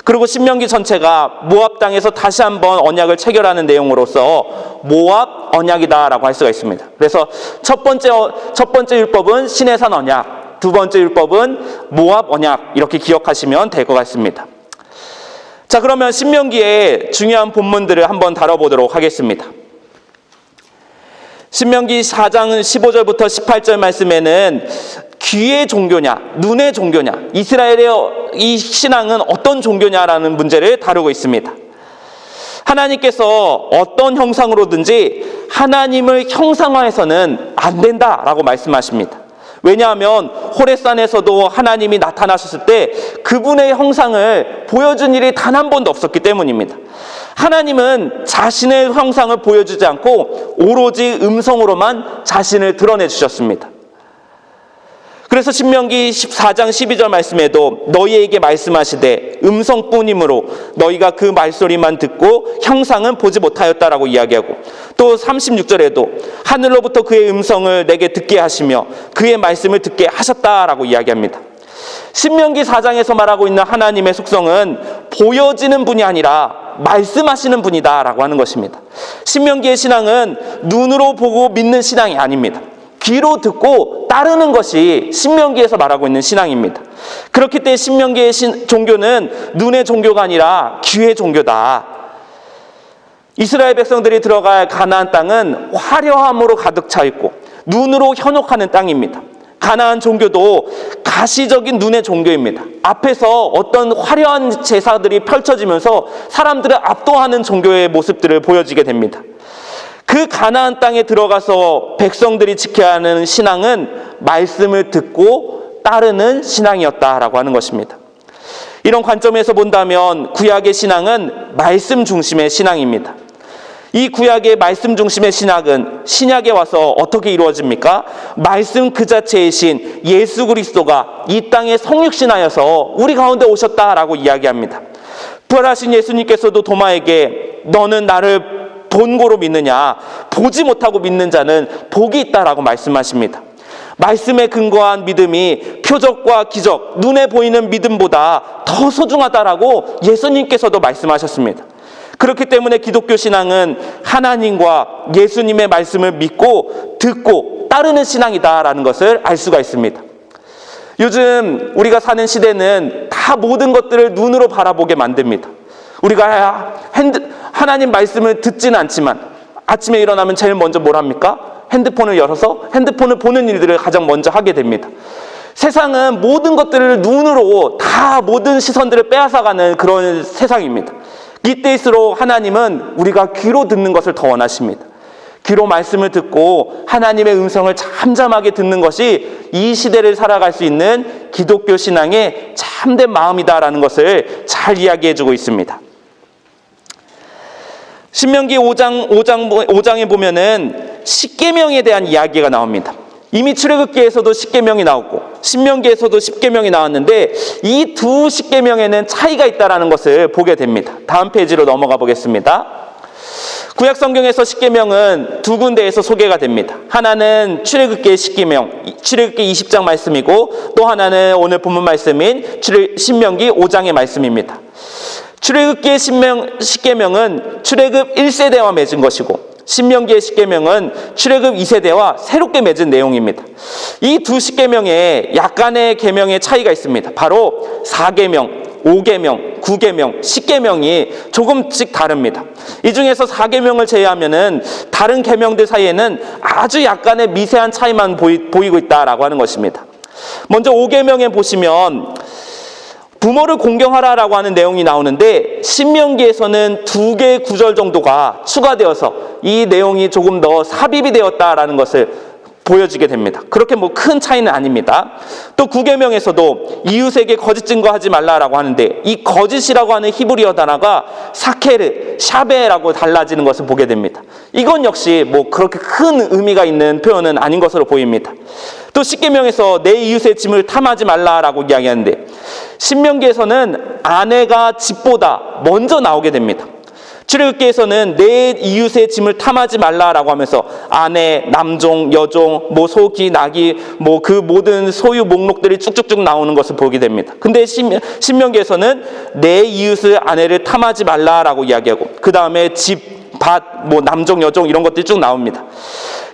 그리고 신명기 전체가 모압 땅에서 다시 한번 언약을 체결하는 내용으로서 모압 언약이다라고 할 수가 있습니다. 그래서 첫 번째 율법은 시내산 언약, 두 번째 율법은 모압 언약, 이렇게 기억하시면 될 것 같습니다. 자, 그러면 신명기의 중요한 본문들을 한번 다뤄보도록 하겠습니다. 신명기 4장 15절부터 18절 말씀에는 귀의 종교냐, 눈의 종교냐, 이스라엘의 이 신앙은 어떤 종교냐라는 문제를 다루고 있습니다. 하나님께서 어떤 형상으로든지 하나님을 형상화해서는 안 된다라고 말씀하십니다. 왜냐하면 호렙산에서도 하나님이 나타나셨을 때 그분의 형상을 보여준 일이 단 한 번도 없었기 때문입니다. 하나님은 자신의 형상을 보여주지 않고 오로지 음성으로만 자신을 드러내 주셨습니다. 그래서 신명기 14장 12절 말씀에도 너희에게 말씀하시되 음성뿐이므로 너희가 그 말소리만 듣고 형상은 보지 못하였다라고 이야기하고, 또 36절에도 하늘로부터 그의 음성을 내게 듣게 하시며 그의 말씀을 듣게 하셨다라고 이야기합니다. 신명기 4장에서 말하고 있는 하나님의 속성은 보여지는 분이 아니라 말씀하시는 분이다라고 하는 것입니다. 신명기의 신앙은 눈으로 보고 믿는 신앙이 아닙니다. 귀로 듣고 따르는 것이 신명기에서 말하고 있는 신앙입니다. 그렇기 때문에 신명기의 종교는 눈의 종교가 아니라 귀의 종교다. 이스라엘 백성들이 들어갈 가나안 땅은 화려함으로 가득 차 있고 눈으로 현혹하는 땅입니다. 가나안 종교도 가시적인 눈의 종교입니다. 앞에서 어떤 화려한 제사들이 펼쳐지면서 사람들을 압도하는 종교의 모습들을 보여지게 됩니다. 그 가나안 땅에 들어가서 백성들이 지켜야 하는 신앙은 말씀을 듣고 따르는 신앙이었다라고 하는 것입니다. 이런 관점에서 본다면 구약의 신앙은 말씀 중심의 신앙입니다. 이 구약의 말씀 중심의 신학은 신약에 와서 어떻게 이루어집니까? 말씀 그 자체이신 예수 그리스도가 이 땅에 성육신하여서 우리 가운데 오셨다라고 이야기합니다. 부활하신 예수님께서도 도마에게 너는 나를 본고로 믿느냐, 보지 못하고 믿는 자는 복이 있다라고 말씀하십니다. 말씀에 근거한 믿음이 표적과 기적, 눈에 보이는 믿음보다 더 소중하다라고 예수님께서도 말씀하셨습니다. 그렇기 때문에 기독교 신앙은 하나님과 예수님의 말씀을 믿고 듣고 따르는 신앙이다라는 것을 알 수가 있습니다. 요즘 우리가 사는 시대는 다 모든 것들을 눈으로 바라보게 만듭니다. 우리가 하나님 말씀을 듣지는 않지만 아침에 일어나면 제일 먼저 뭘 합니까? 핸드폰을 열어서 핸드폰을 보는 일들을 가장 먼저 하게 됩니다. 세상은 모든 것들을 눈으로 다 모든 시선들을 빼앗아가는 그런 세상입니다. 이때일수록 하나님은 우리가 귀로 듣는 것을 더 원하십니다. 귀로 말씀을 듣고 하나님의 음성을 잠잠하게 듣는 것이 이 시대를 살아갈 수 있는 기독교 신앙의 참된 마음이다라는 것을 잘 이야기해주고 있습니다. 신명기 5장에 보면은 십계명에 대한 이야기가 나옵니다. 이미 출애굽기에서도 십계명이 나왔고 신명기에서도 십계명이 나왔는데 이 두 십계명에는 차이가 있다라는 것을 보게 됩니다. 다음 페이지로 넘어가 보겠습니다. 구약 성경에서 십계명은 두 군데에서 소개가 됩니다. 하나는 출애굽기의 십계명, 출애굽기 20장 말씀이고, 또 하나는 오늘 본문 말씀인 신명기 5장의 말씀입니다. 출애굽기의 십계명은 출애굽 1세대와 맺은 것이고, 신명기의 십계명은 출애굽 2세대와 새롭게 맺은 내용입니다. 이 두 십계명에 약간의 계명의 차이가 있습니다. 바로 4계명, 5계명, 9계명, 10계명이 조금씩 다릅니다. 이 중에서 4계명을 제외하면은 다른 계명들 사이에는 아주 약간의 미세한 차이만 보이고 있다라고 하는 것입니다. 먼저 5계명에 보시면 부모를 공경하라라고 하는 내용이 나오는데 신명기에서는 2개의 구절 정도가 추가되어서 이 내용이 조금 더 삽입이 되었다라는 것을 보여지게 됩니다. 그렇게 뭐 큰 차이는 아닙니다. 또 9계명에서도 이웃에게 거짓 증거하지 말라라고 하는데 이 거짓이라고 하는 히브리어 단어가 사케르, 샤베라고 달라지는 것을 보게 됩니다. 이건 역시 뭐 그렇게 큰 의미가 있는 표현은 아닌 것으로 보입니다. 또 10계명에서 내 이웃의 짐을 탐하지 말라라고 이야기하는데 신명기에서는 아내가 집보다 먼저 나오게 됩니다. 출애굽기에서는 내 이웃의 짐을 탐하지 말라라고 하면서 아내, 남종, 여종, 뭐 소기, 나귀, 뭐 그 모든 소유 목록들이 쭉쭉쭉 나오는 것을 보게 됩니다. 근데 신명기에서는 내 이웃의 아내를 탐하지 말라라고 이야기하고 그 다음에 집, 밭, 뭐 남종, 여종 이런 것들이 쭉 나옵니다.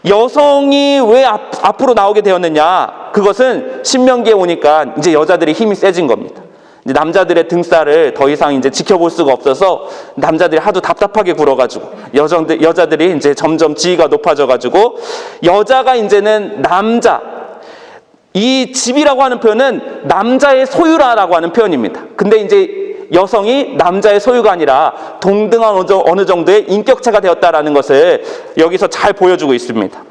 여성이 왜 앞으로 나오게 되었느냐? 그것은 신명기에 오니까 이제 여자들이 힘이 세진 겁니다. 이제 남자들의 등살을 더 이상 이제 지켜볼 수가 없어서 남자들이 하도 답답하게 굴어가지고 여자들이 이제 점점 지위가 높아져가지고 여자가 이제는 남자, 이 집이라고 하는 표현은 남자의 소유라라고 하는 표현입니다. 근데 이제 여성이 남자의 소유가 아니라 동등한 어느 정도의 인격체가 되었다라는 것을 여기서 잘 보여주고 있습니다.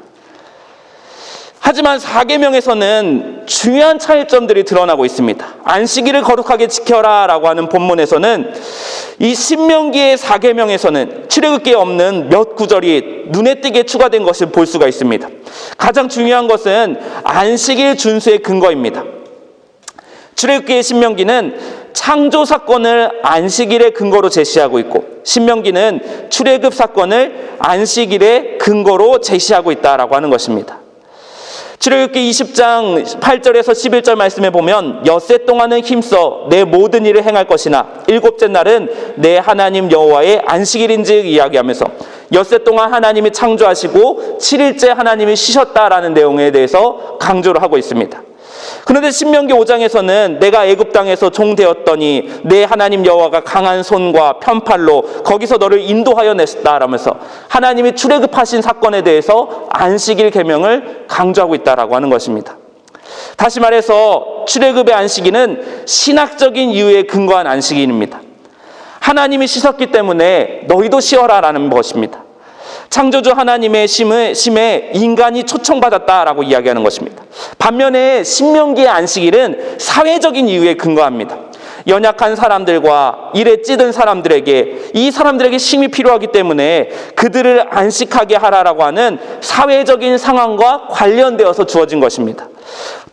하지만 4계명에서는 중요한 차이점들이 드러나고 있습니다. 안식일을 거룩하게 지켜라 라고 하는 본문에서는 이 신명기의 4계명에서는 출애굽기에 없는 몇 구절이 눈에 띄게 추가된 것을 볼 수가 있습니다. 가장 중요한 것은 안식일 준수의 근거입니다. 출애굽기의 신명기는 창조 사건을 안식일의 근거로 제시하고 있고 신명기는 출애굽 사건을 안식일의 근거로 제시하고 있다라고 하는 것입니다. 출애굽기 20장 8절에서 11절 말씀에 보면 엿새 동안은 힘써 내 모든 일을 행할 것이나 일곱째 날은 내 하나님 여호와의 안식일인즉 이야기하면서 엿새 동안 하나님이 창조하시고 7일째 하나님이 쉬셨다라는 내용에 대해서 강조를 하고 있습니다. 그런데 신명기 5장에서는 내가 애굽 땅에서 종 되었더니 내 하나님 여호와가 강한 손과 편팔로 거기서 너를 인도하여 냈다라면서 하나님이 출애굽하신 사건에 대해서 안식일 계명을 강조하고 있다라고 하는 것입니다. 다시 말해서 출애굽의 안식일은 신학적인 이유에 근거한 안식일입니다. 하나님이 쉬셨기 때문에 너희도 쉬어라라는 것입니다. 창조주 하나님의 심에 인간이 초청받았다라고 이야기하는 것입니다. 반면에 신명기의 안식일은 사회적인 이유에 근거합니다. 연약한 사람들과 일에 찌든 사람들에게 이 사람들에게 쉼이 필요하기 때문에 그들을 안식하게 하라라고 하는 사회적인 상황과 관련되어서 주어진 것입니다.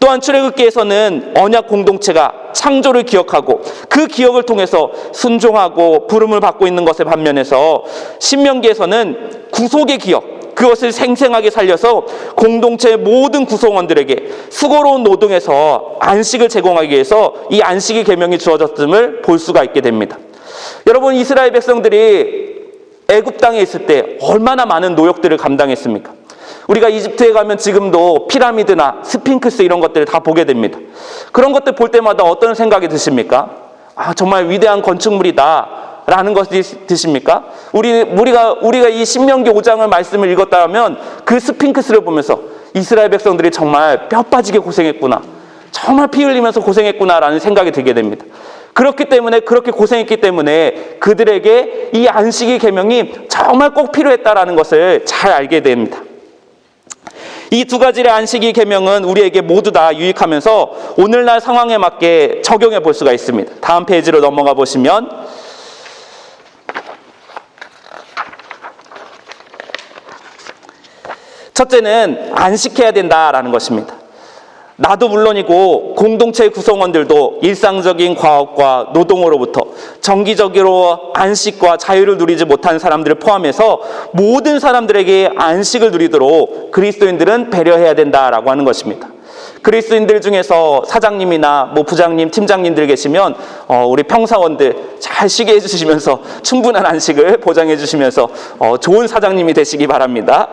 또한 출애굽기에서는 언약 공동체가 창조를 기억하고 그 기억을 통해서 순종하고 부름을 받고 있는 것의 반면에서 신명기에서는 구속의 기억, 그것을 생생하게 살려서 공동체의 모든 구성원들에게 수고로운 노동에서 안식을 제공하기 위해서 이 안식의 계명이 주어졌음을 볼 수가 있게 됩니다. 여러분, 이스라엘 백성들이 애굽 땅에 있을 때 얼마나 많은 노역들을 감당했습니까? 우리가 이집트에 가면 지금도 피라미드나 스핑크스 이런 것들을 다 보게 됩니다. 그런 것들 볼 때마다 어떤 생각이 드십니까? 아, 정말 위대한 건축물이다 라는 것이 드십니까? 우리가 이 신명기 5장을 말씀을 읽었다면 그 스핑크스를 보면서 이스라엘 백성들이 정말 뼈 빠지게 고생했구나, 정말 피 흘리면서 고생했구나 라는 생각이 들게 됩니다. 그렇기 때문에, 그렇게 고생했기 때문에 그들에게 이 안식일 계명이 정말 꼭 필요했다라는 것을 잘 알게 됩니다. 이 두 가지의 안식일 계명은 우리에게 모두 다 유익하면서 오늘날 상황에 맞게 적용해 볼 수가 있습니다. 다음 페이지로 넘어가 보시면 첫째는 안식해야 된다라는 것입니다. 나도 물론이고 공동체 구성원들도 일상적인 과업과 노동으로부터 정기적으로 안식과 자유를 누리지 못한 사람들을 포함해서 모든 사람들에게 안식을 누리도록 그리스도인들은 배려해야 된다라고 하는 것입니다. 그리스도인들 중에서 사장님이나 뭐 부장님, 팀장님들 계시면 우리 평사원들 잘 쉬게 해주시면서 충분한 안식을 보장해 주시면서 좋은 사장님이 되시기 바랍니다.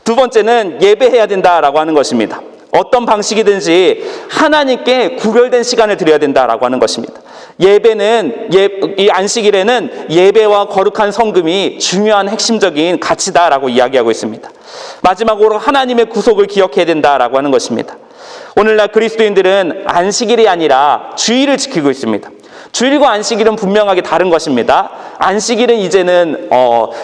두 번째는 예배해야 된다라고 하는 것입니다. 어떤 방식이든지 하나님께 구별된 시간을 드려야 된다라고 하는 것입니다. 예배는 이 안식일에는 예배와 거룩한 성금이 중요한 핵심적인 가치다라고 이야기하고 있습니다. 마지막으로 하나님의 구속을 기억해야 된다라고 하는 것입니다. 오늘날 그리스도인들은 안식일이 아니라 주일을 지키고 있습니다. 주일과 안식일은 분명하게 다른 것입니다. 안식일은 이제는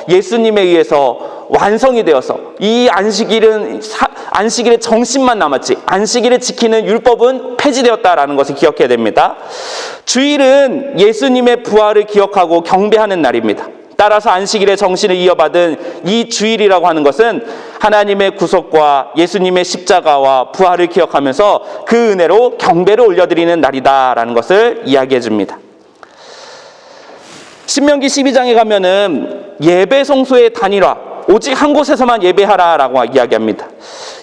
예수님에 의해서 완성이 되어서 이 안식일의 정신만 남았지 안식일을 지키는 율법은 폐지되었다라는 것을 기억해야 됩니다. 주일은 예수님의 부활을 기억하고 경배하는 날입니다. 따라서 안식일의 정신을 이어받은 이 주일이라고 하는 것은 하나님의 구속과 예수님의 십자가와 부활을 기억하면서 그 은혜로 경배를 올려드리는 날이다라는 것을 이야기해 줍니다. 신명기 12장에 가면은 예배 성소의 단일화, 오직 한 곳에서만 예배하라라고 이야기합니다.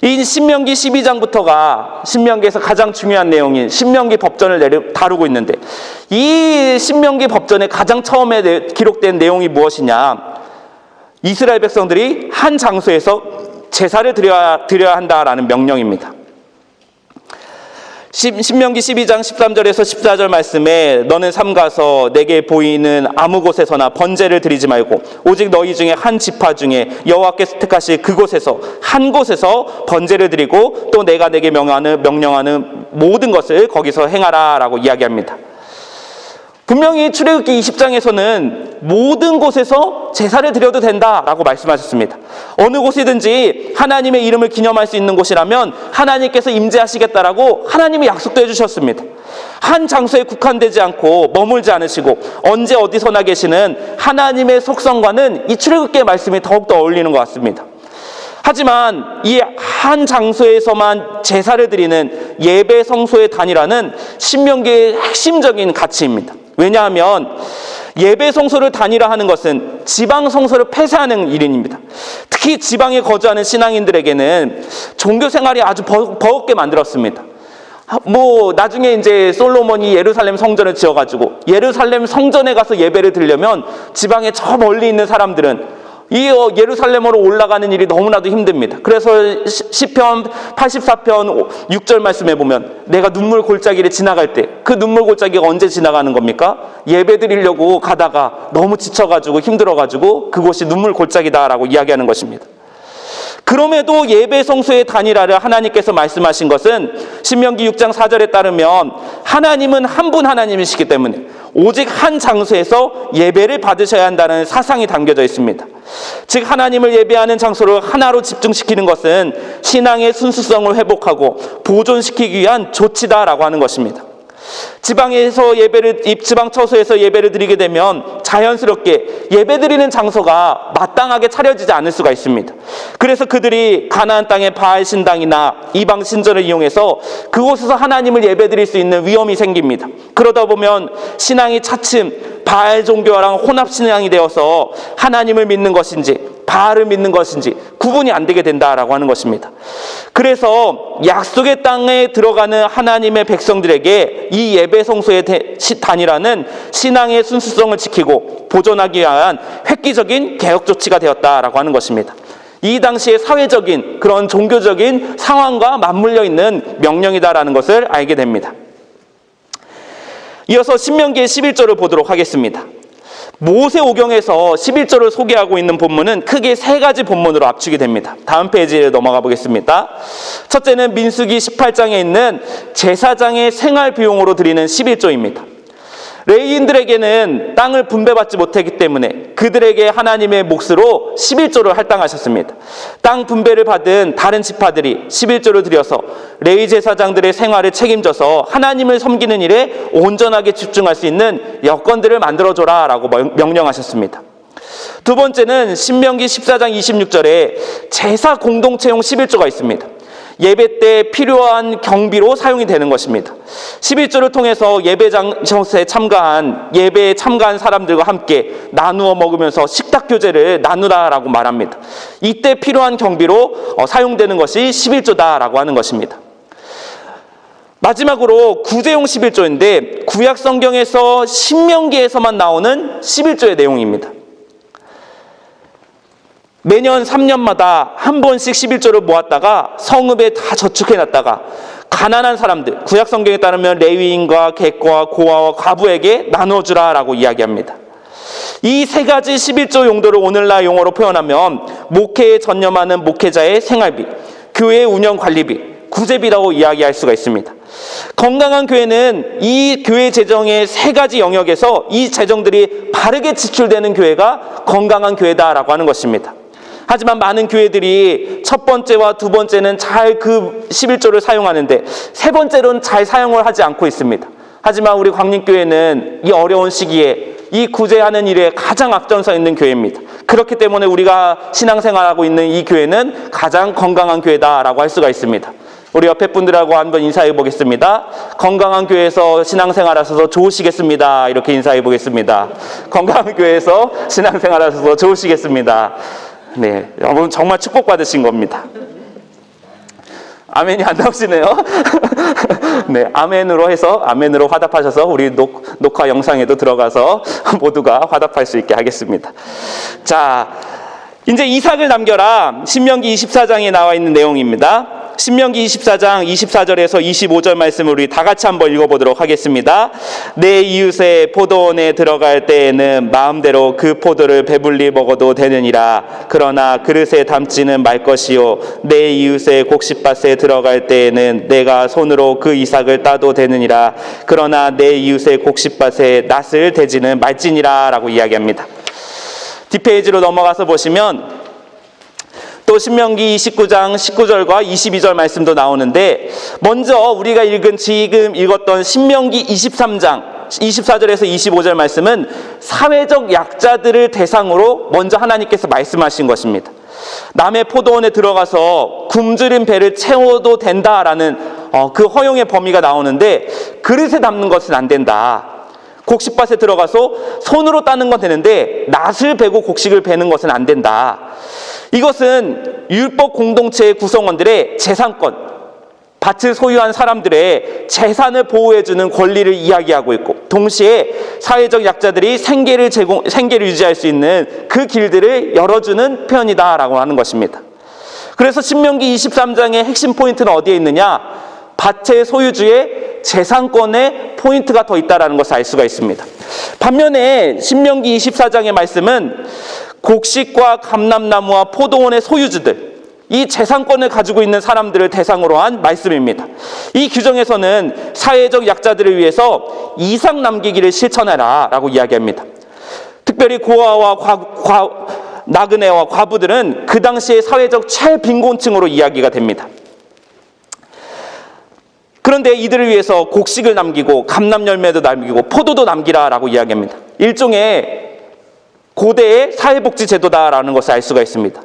이 신명기 12장부터가 신명기에서 가장 중요한 내용인 신명기 법전을 다루고 있는데, 이 신명기 법전의 가장 처음에 기록된 내용이 무엇이냐? 이스라엘 백성들이 한 장소에서 제사를 드려야 한다라는 명령입니다. 신명기 12장 13절에서 14절 말씀에 너는 삼가서 내게 보이는 아무 곳에서나 번제를 드리지 말고 오직 너희 중에 한 지파 중에 여호와께서 택하실 그곳에서 한 곳에서 번제를 드리고 또 내가 내게 명령하는 모든 것을 거기서 행하라라고 이야기합니다. 분명히 출애굽기 20장에서는 모든 곳에서 제사를 드려도 된다라고 말씀하셨습니다. 어느 곳이든지 하나님의 이름을 기념할 수 있는 곳이라면 하나님께서 임재하시겠다라고 하나님이 약속도 해주셨습니다. 한 장소에 국한되지 않고 머물지 않으시고 언제 어디서나 계시는 하나님의 속성과는 이 출애굽기의 말씀이 더욱더 어울리는 것 같습니다. 하지만 이 한 장소에서만 제사를 드리는 예배 성소의 단일화는 신명기의 핵심적인 가치입니다. 왜냐하면 예배 성소를 단일화하는 것은 지방 성소를 폐쇄하는 일입니다. 특히 지방에 거주하는 신앙인들에게는 종교 생활이 아주 버겁게 만들었습니다. 나중에 이제 솔로몬이 예루살렘 성전을 지어가지고 예루살렘 성전에 가서 예배를 드리려면 지방에 저 멀리 있는 사람들은 이 예루살렘으로 올라가는 일이 너무나도 힘듭니다. 그래서 시편 84편 6절 말씀에 보면 내가 눈물 골짜기를 지나갈 때 그 눈물 골짜기가 언제 지나가는 겁니까? 예배 드리려고 가다가 너무 지쳐가지고 힘들어가지고 그곳이 눈물 골짜기다라고 이야기하는 것입니다. 그럼에도 예배 성소의 단일화를 하나님께서 말씀하신 것은 신명기 6장 4절에 따르면 하나님은 한 분 하나님이시기 때문에 오직 한 장소에서 예배를 받으셔야 한다는 사상이 담겨져 있습니다. 즉 하나님을 예배하는 장소를 하나로 집중시키는 것은 신앙의 순수성을 회복하고 보존시키기 위한 조치다라고 하는 것입니다. 지방 처소에서 예배를 드리게 되면 자연스럽게 예배드리는 장소가 마땅하게 차려지지 않을 수가 있습니다. 그래서 그들이 가나안 땅의 바알 신당이나 이방 신전을 이용해서 그곳에서 하나님을 예배드릴 수 있는 위험이 생깁니다. 그러다 보면 신앙이 차츰 바알 종교랑 혼합 신앙이 되어서 하나님을 믿는 것인지 바알을 믿는 것인지 구분이 안 되게 된다라고 하는 것입니다. 그래서 약속의 땅에 들어가는 하나님의 백성들에게 이 예배 성소의 단일화는 신앙의 순수성을 지키고 보존하기 위한 획기적인 개혁 조치가 되었다라고 하는 것입니다. 이 당시의 사회적인 그런 종교적인 상황과 맞물려 있는 명령이다라는 것을 알게 됩니다. 이어서 신명기의 11절을 보도록 하겠습니다. 모세오경에서 11절을 소개하고 있는 본문은 크게 세 가지 본문으로 압축이 됩니다. 다음 페이지에 넘어가 보겠습니다. 첫째는 민수기 18장에 있는 제사장의 생활 비용으로 드리는 11조입니다. 레위인들에게는 땅을 분배받지 못했기 때문에 그들에게 하나님의 몫으로 11조를 할당하셨습니다. 땅 분배를 받은 다른 지파들이 11조를 드려서 레위 제사장들의 생활을 책임져서 하나님을 섬기는 일에 온전하게 집중할 수 있는 여건들을 만들어줘라 라고 명령하셨습니다. 두 번째는 신명기 14장 26절에 제사 공동체용 11조가 있습니다. 예배 때 필요한 경비로 사용이 되는 것입니다. 11조를 통해서 예배장소에 예배에 참가한 사람들과 함께 나누어 먹으면서 식탁 교제를 나누라라고 말합니다. 이때 필요한 경비로 사용되는 것이 11조다라고 하는 것입니다. 마지막으로 구제용 11조인데 구약 성경에서 신명기에서만 나오는 11조의 내용입니다. 매년 3년마다 한 번씩 11조를 모았다가 성읍에 다 저축해놨다가 가난한 사람들, 구약 성경에 따르면 레위인과 객과 고아와 과부에게 나눠주라라고 이야기합니다. 이 세 가지 11조 용도를 오늘날 용어로 표현하면 목회에 전념하는 목회자의 생활비, 교회 운영 관리비, 구제비라고 이야기할 수가 있습니다. 건강한 교회는 이 교회 재정의 세 가지 영역에서 이 재정들이 바르게 지출되는 교회가 건강한 교회다라고 하는 것입니다. 하지만 많은 교회들이 첫 번째와 두 번째는 잘 그 11조를 사용하는데 세 번째로는 잘 사용을 하지 않고 있습니다. 하지만 우리 광림교회는 이 어려운 시기에 이 구제하는 일에 가장 앞장서 있는 교회입니다. 그렇기 때문에 우리가 신앙생활하고 있는 이 교회는 가장 건강한 교회다라고 할 수가 있습니다. 우리 옆에 분들하고 한번 인사해 보겠습니다. 건강한 교회에서 신앙생활하셔서 좋으시겠습니다. 이렇게 인사해 보겠습니다. 건강한 교회에서 신앙생활하셔서 좋으시겠습니다. 네, 여러분 정말 축복받으신 겁니다. 아멘이 안 나오시네요. 네, 아멘으로 해서 아멘으로 화답하셔서 우리 녹화 영상에도 들어가서 모두가 화답할 수 있게 하겠습니다. 자, 이제 이삭을 남겨라. 신명기 24장에 나와 있는 내용입니다. 신명기 24장 24절에서 25절 말씀을 우리 다 같이 한번 읽어보도록 하겠습니다. 내 이웃의 포도원에 들어갈 때에는 마음대로 그 포도를 배불리 먹어도 되느니라. 그러나 그릇에 담지는 말 것이요 내 이웃의 곡식밭에 들어갈 때에는 내가 손으로 그 이삭을 따도 되느니라. 그러나 내 이웃의 곡식밭에 낫을 대지는 말지니라 라고 이야기합니다. 뒷페이지로 넘어가서 보시면 또 신명기 29장 19절과 22절 말씀도 나오는데 먼저 우리가 지금 읽었던 신명기 23장 24절에서 25절 말씀은 사회적 약자들을 대상으로 먼저 하나님께서 말씀하신 것입니다. 남의 포도원에 들어가서 굶주린 배를 채워도 된다라는 그 허용의 범위가 나오는데 그릇에 담는 것은 안 된다. 곡식밭에 들어가서 손으로 따는 건 되는데 낫을 베고 곡식을 베는 것은 안 된다. 이것은 율법 공동체의 구성원들의 재산권, 밭을 소유한 사람들의 재산을 보호해주는 권리를 이야기하고 있고 동시에 사회적 약자들이 생계를 유지할 수 있는 그 길들을 열어주는 표현이다라고 하는 것입니다. 그래서 신명기 23장의 핵심 포인트는 어디에 있느냐? 밭의 소유주의 재산권에 포인트가 더 있다는 것을 알 수가 있습니다. 반면에 신명기 24장의 말씀은 곡식과 감람나무와 포도원의 소유주들, 이 재산권을 가지고 있는 사람들을 대상으로 한 말씀입니다. 이 규정에서는 사회적 약자들을 위해서 이삭 남기기를 실천해라 라고 이야기합니다. 특별히 고아와 나그네와 과부들은 그 당시의 사회적 최빈곤층으로 이야기가 됩니다. 그런데 이들을 위해서 곡식을 남기고 감람열매도 남기고 포도도 남기라라고 이야기합니다. 일종의 고대의 사회복지 제도다라는 것을 알 수가 있습니다.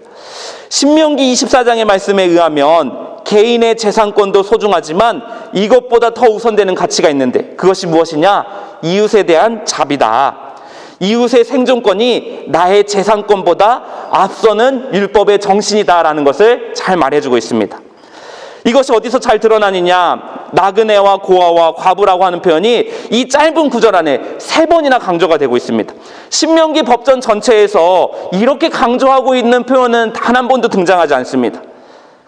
신명기 24장의 말씀에 의하면 개인의 재산권도 소중하지만 이것보다 더 우선되는 가치가 있는데 그것이 무엇이냐? 이웃에 대한 자비다. 이웃의 생존권이 나의 재산권보다 앞서는 율법의 정신이다라는 것을 잘 말해주고 있습니다. 이것이 어디서 잘 드러나느냐? 나그네와 고아와 과부라고 하는 표현이 이 짧은 구절 안에 3번이나 강조가 되고 있습니다. 신명기 법전 전체에서 이렇게 강조하고 있는 표현은 단 한 번도 등장하지 않습니다.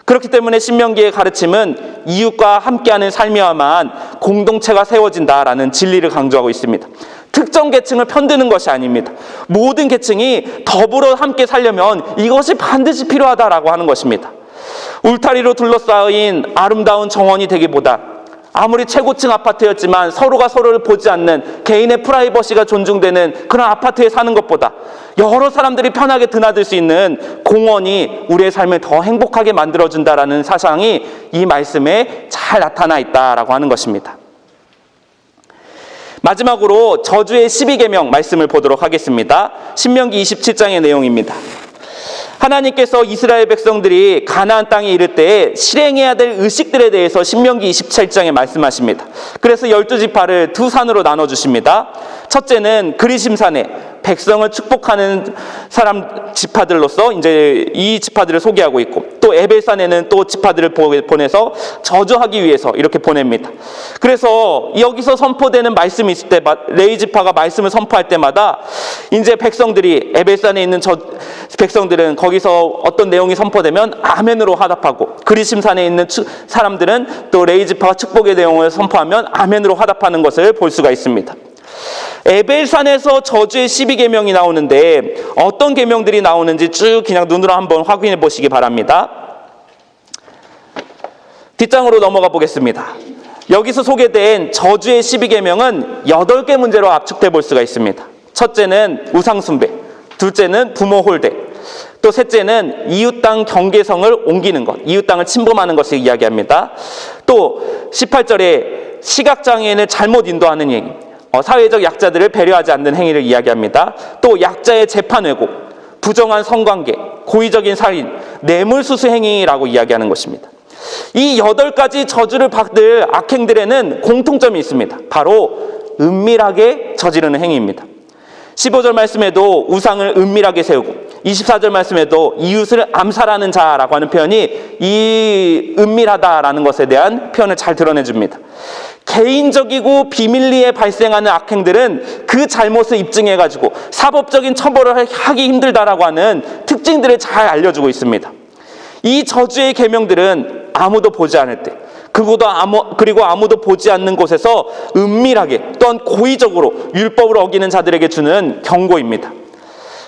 그렇기 때문에 신명기의 가르침은 이웃과 함께하는 삶이야만 공동체가 세워진다라는 진리를 강조하고 있습니다. 특정 계층을 편드는 것이 아닙니다. 모든 계층이 더불어 함께 살려면 이것이 반드시 필요하다라고 하는 것입니다. 울타리로 둘러싸인 아름다운 정원이 되기보다 아무리 최고층 아파트였지만 서로가 서로를 보지 않는 개인의 프라이버시가 존중되는 그런 아파트에 사는 것보다 여러 사람들이 편하게 드나들 수 있는 공원이 우리의 삶을 더 행복하게 만들어준다라는 사상이 이 말씀에 잘 나타나 있다라고 하는 것입니다. 마지막으로 저주의 12계명 말씀을 보도록 하겠습니다. 신명기 27장의 내용입니다. 하나님께서 이스라엘 백성들이 가나안 땅에 이를 때에 실행해야 될 의식들에 대해서 신명기 27장에 말씀하십니다. 그래서 12지파를 두 산으로 나눠주십니다. 첫째는 그리심산에 백성을 축복하는 사람 지파들로서 이제 이 지파들을 소개하고 있고, 또 에벨산에는 또 지파들을 보내서 저주하기 위해서 이렇게 보냅니다. 그래서 여기서 선포되는 말씀이 있을 때, 레위 지파가 말씀을 선포할 때마다 이제 백성들이, 에벨산에 있는 백성들은 거기서 어떤 내용이 선포되면 아멘으로 화답하고, 그리심산에 있는 사람들은 또 레위 지파가 축복의 내용을 선포하면 아멘으로 화답하는 것을 볼 수가 있습니다. 에벨산에서 저주의 12계명이 나오는데 어떤 계명들이 나오는지 쭉 그냥 눈으로 한번 확인해 보시기 바랍니다. 뒷장으로 넘어가 보겠습니다. 여기서 소개된 저주의 12계명은 8개 문제로 압축돼 볼 수가 있습니다. 첫째는 우상숭배, 둘째는 부모 홀대, 또 셋째는 이웃 땅 경계성을 옮기는 것, 이웃 땅을 침범하는 것을 이야기합니다. 또 18절에 시각장애인을 잘못 인도하는 얘기, 사회적 약자들을 배려하지 않는 행위를 이야기합니다. 또 약자의 재판 왜곡, 부정한 성관계, 고의적인 살인, 뇌물수수 행위라고 이야기하는 것입니다. 이 8가지 저주를 받을 악행들에는 공통점이 있습니다. 바로 은밀하게 저지르는 행위입니다. 15절 말씀에도 우상을 은밀하게 세우고, 24절 말씀에도 이웃을 암살하는 자라고 하는 표현이 이 은밀하다라는 것에 대한 표현을 잘 드러내줍니다. 개인적이고 비밀리에 발생하는 악행들은 그 잘못을 입증해가지고 사법적인 처벌을 하기 힘들다라고 하는 특징들을 잘 알려주고 있습니다. 이 저주의 계명들은 아무도 보지 않을 때, 그리고 아무도 보지 않는 곳에서 은밀하게 또한 고의적으로 율법을 어기는 자들에게 주는 경고입니다.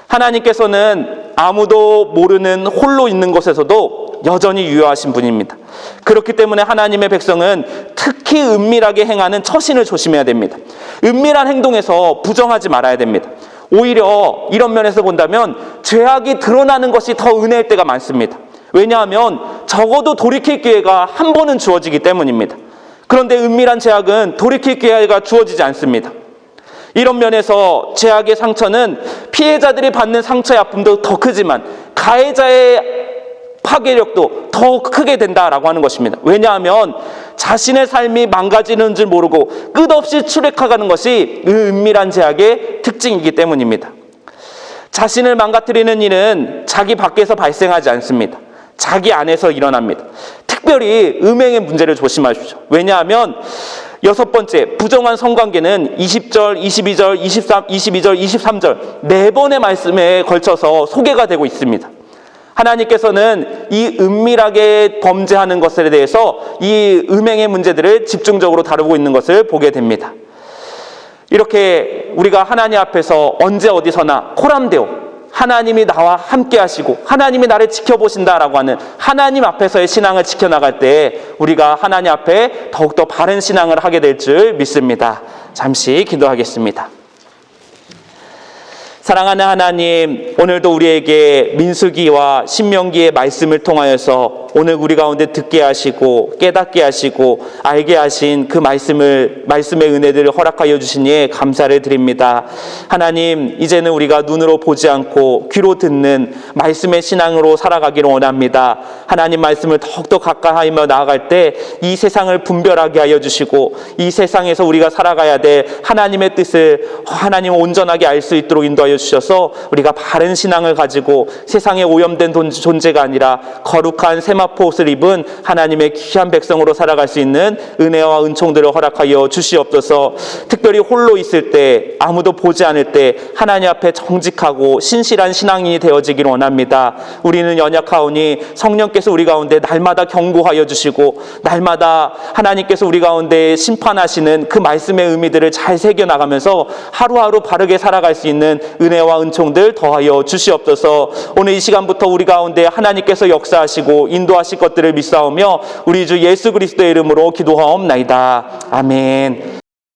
하나님께서는 아무도 모르는 홀로 있는 곳에서도 여전히 유효하신 분입니다. 그렇기 때문에 하나님의 백성은 특히 은밀하게 행하는 처신을 조심해야 됩니다. 은밀한 행동에서 부정하지 말아야 됩니다. 오히려 이런 면에서 본다면 죄악이 드러나는 것이 더 은혜일 때가 많습니다. 왜냐하면 적어도 돌이킬 기회가 한 번은 주어지기 때문입니다. 그런데 은밀한 죄악은 돌이킬 기회가 주어지지 않습니다. 이런 면에서 죄악의 상처는 피해자들이 받는 상처의 아픔도 더 크지만 가해자의 파괴력도 더 크게 된다라고 하는 것입니다. 왜냐하면 자신의 삶이 망가지는 줄 모르고 끝없이 추락해가는 것이 은밀한 죄악의 특징이기 때문입니다. 자신을 망가뜨리는 일은 자기 밖에서 발생하지 않습니다. 자기 안에서 일어납니다. 특별히 음행의 문제를 조심하십시오. 왜냐하면 6번째, 부정한 성관계는 20절, 22절, 22절, 23절 4번의 말씀에 걸쳐서 소개가 되고 있습니다. 하나님께서는 이 은밀하게 범죄하는 것에 대해서 이 음행의 문제들을 집중적으로 다루고 있는 것을 보게 됩니다. 이렇게 우리가 하나님 앞에서 언제 어디서나 코람데오, 하나님이 나와 함께 하시고 하나님이 나를 지켜보신다라고 하는 하나님 앞에서의 신앙을 지켜나갈 때 우리가 하나님 앞에 더욱더 바른 신앙을 하게 될 줄 믿습니다. 잠시 기도하겠습니다. 사랑하는 하나님, 오늘도 우리에게 민수기와 신명기의 말씀을 통하여서 오늘 우리 가운데 듣게 하시고 깨닫게 하시고 알게 하신 그 말씀의 은혜들을 허락하여 주시니 감사를 드립니다. 하나님, 이제는 우리가 눈으로 보지 않고 귀로 듣는 말씀의 신앙으로 살아가기를 원합니다. 하나님 말씀을 더욱더 가까이하며 나아갈 때 이 세상을 분별하게 하여 주시고 이 세상에서 우리가 살아가야 될 하나님의 뜻을 하나님 온전하게 알 수 있도록 인도하여 주셔서 우리가 바른 신앙을 가지고 세상에 오염된 존재가 아니라 거룩한 세마포 옷을 입은 하나님의 귀한 백성으로 살아갈 수 있는 은혜와 은총들을 허락하여 주시옵소서. 특별히 홀로 있을 때, 아무도 보지 않을 때 하나님 앞에 정직하고 신실한 신앙인이 되어지기를 원합니다. 우리는 연약하오니 성령께서 우리 가운데 날마다 경고하여 주시고 날마다 하나님께서 우리 가운데 심판하시는 그 말씀의 의미들을 잘 새겨나가면서 하루하루 바르게 살아갈 수 있는 은혜와 은총들 더하여 주시옵소서. 오늘 이 시간부터 우리 가운데 하나님께서 역사하시고 인도하실 것들을 믿사오며 우리 주 예수 그리스도의 이름으로 기도하옵나이다. 아멘.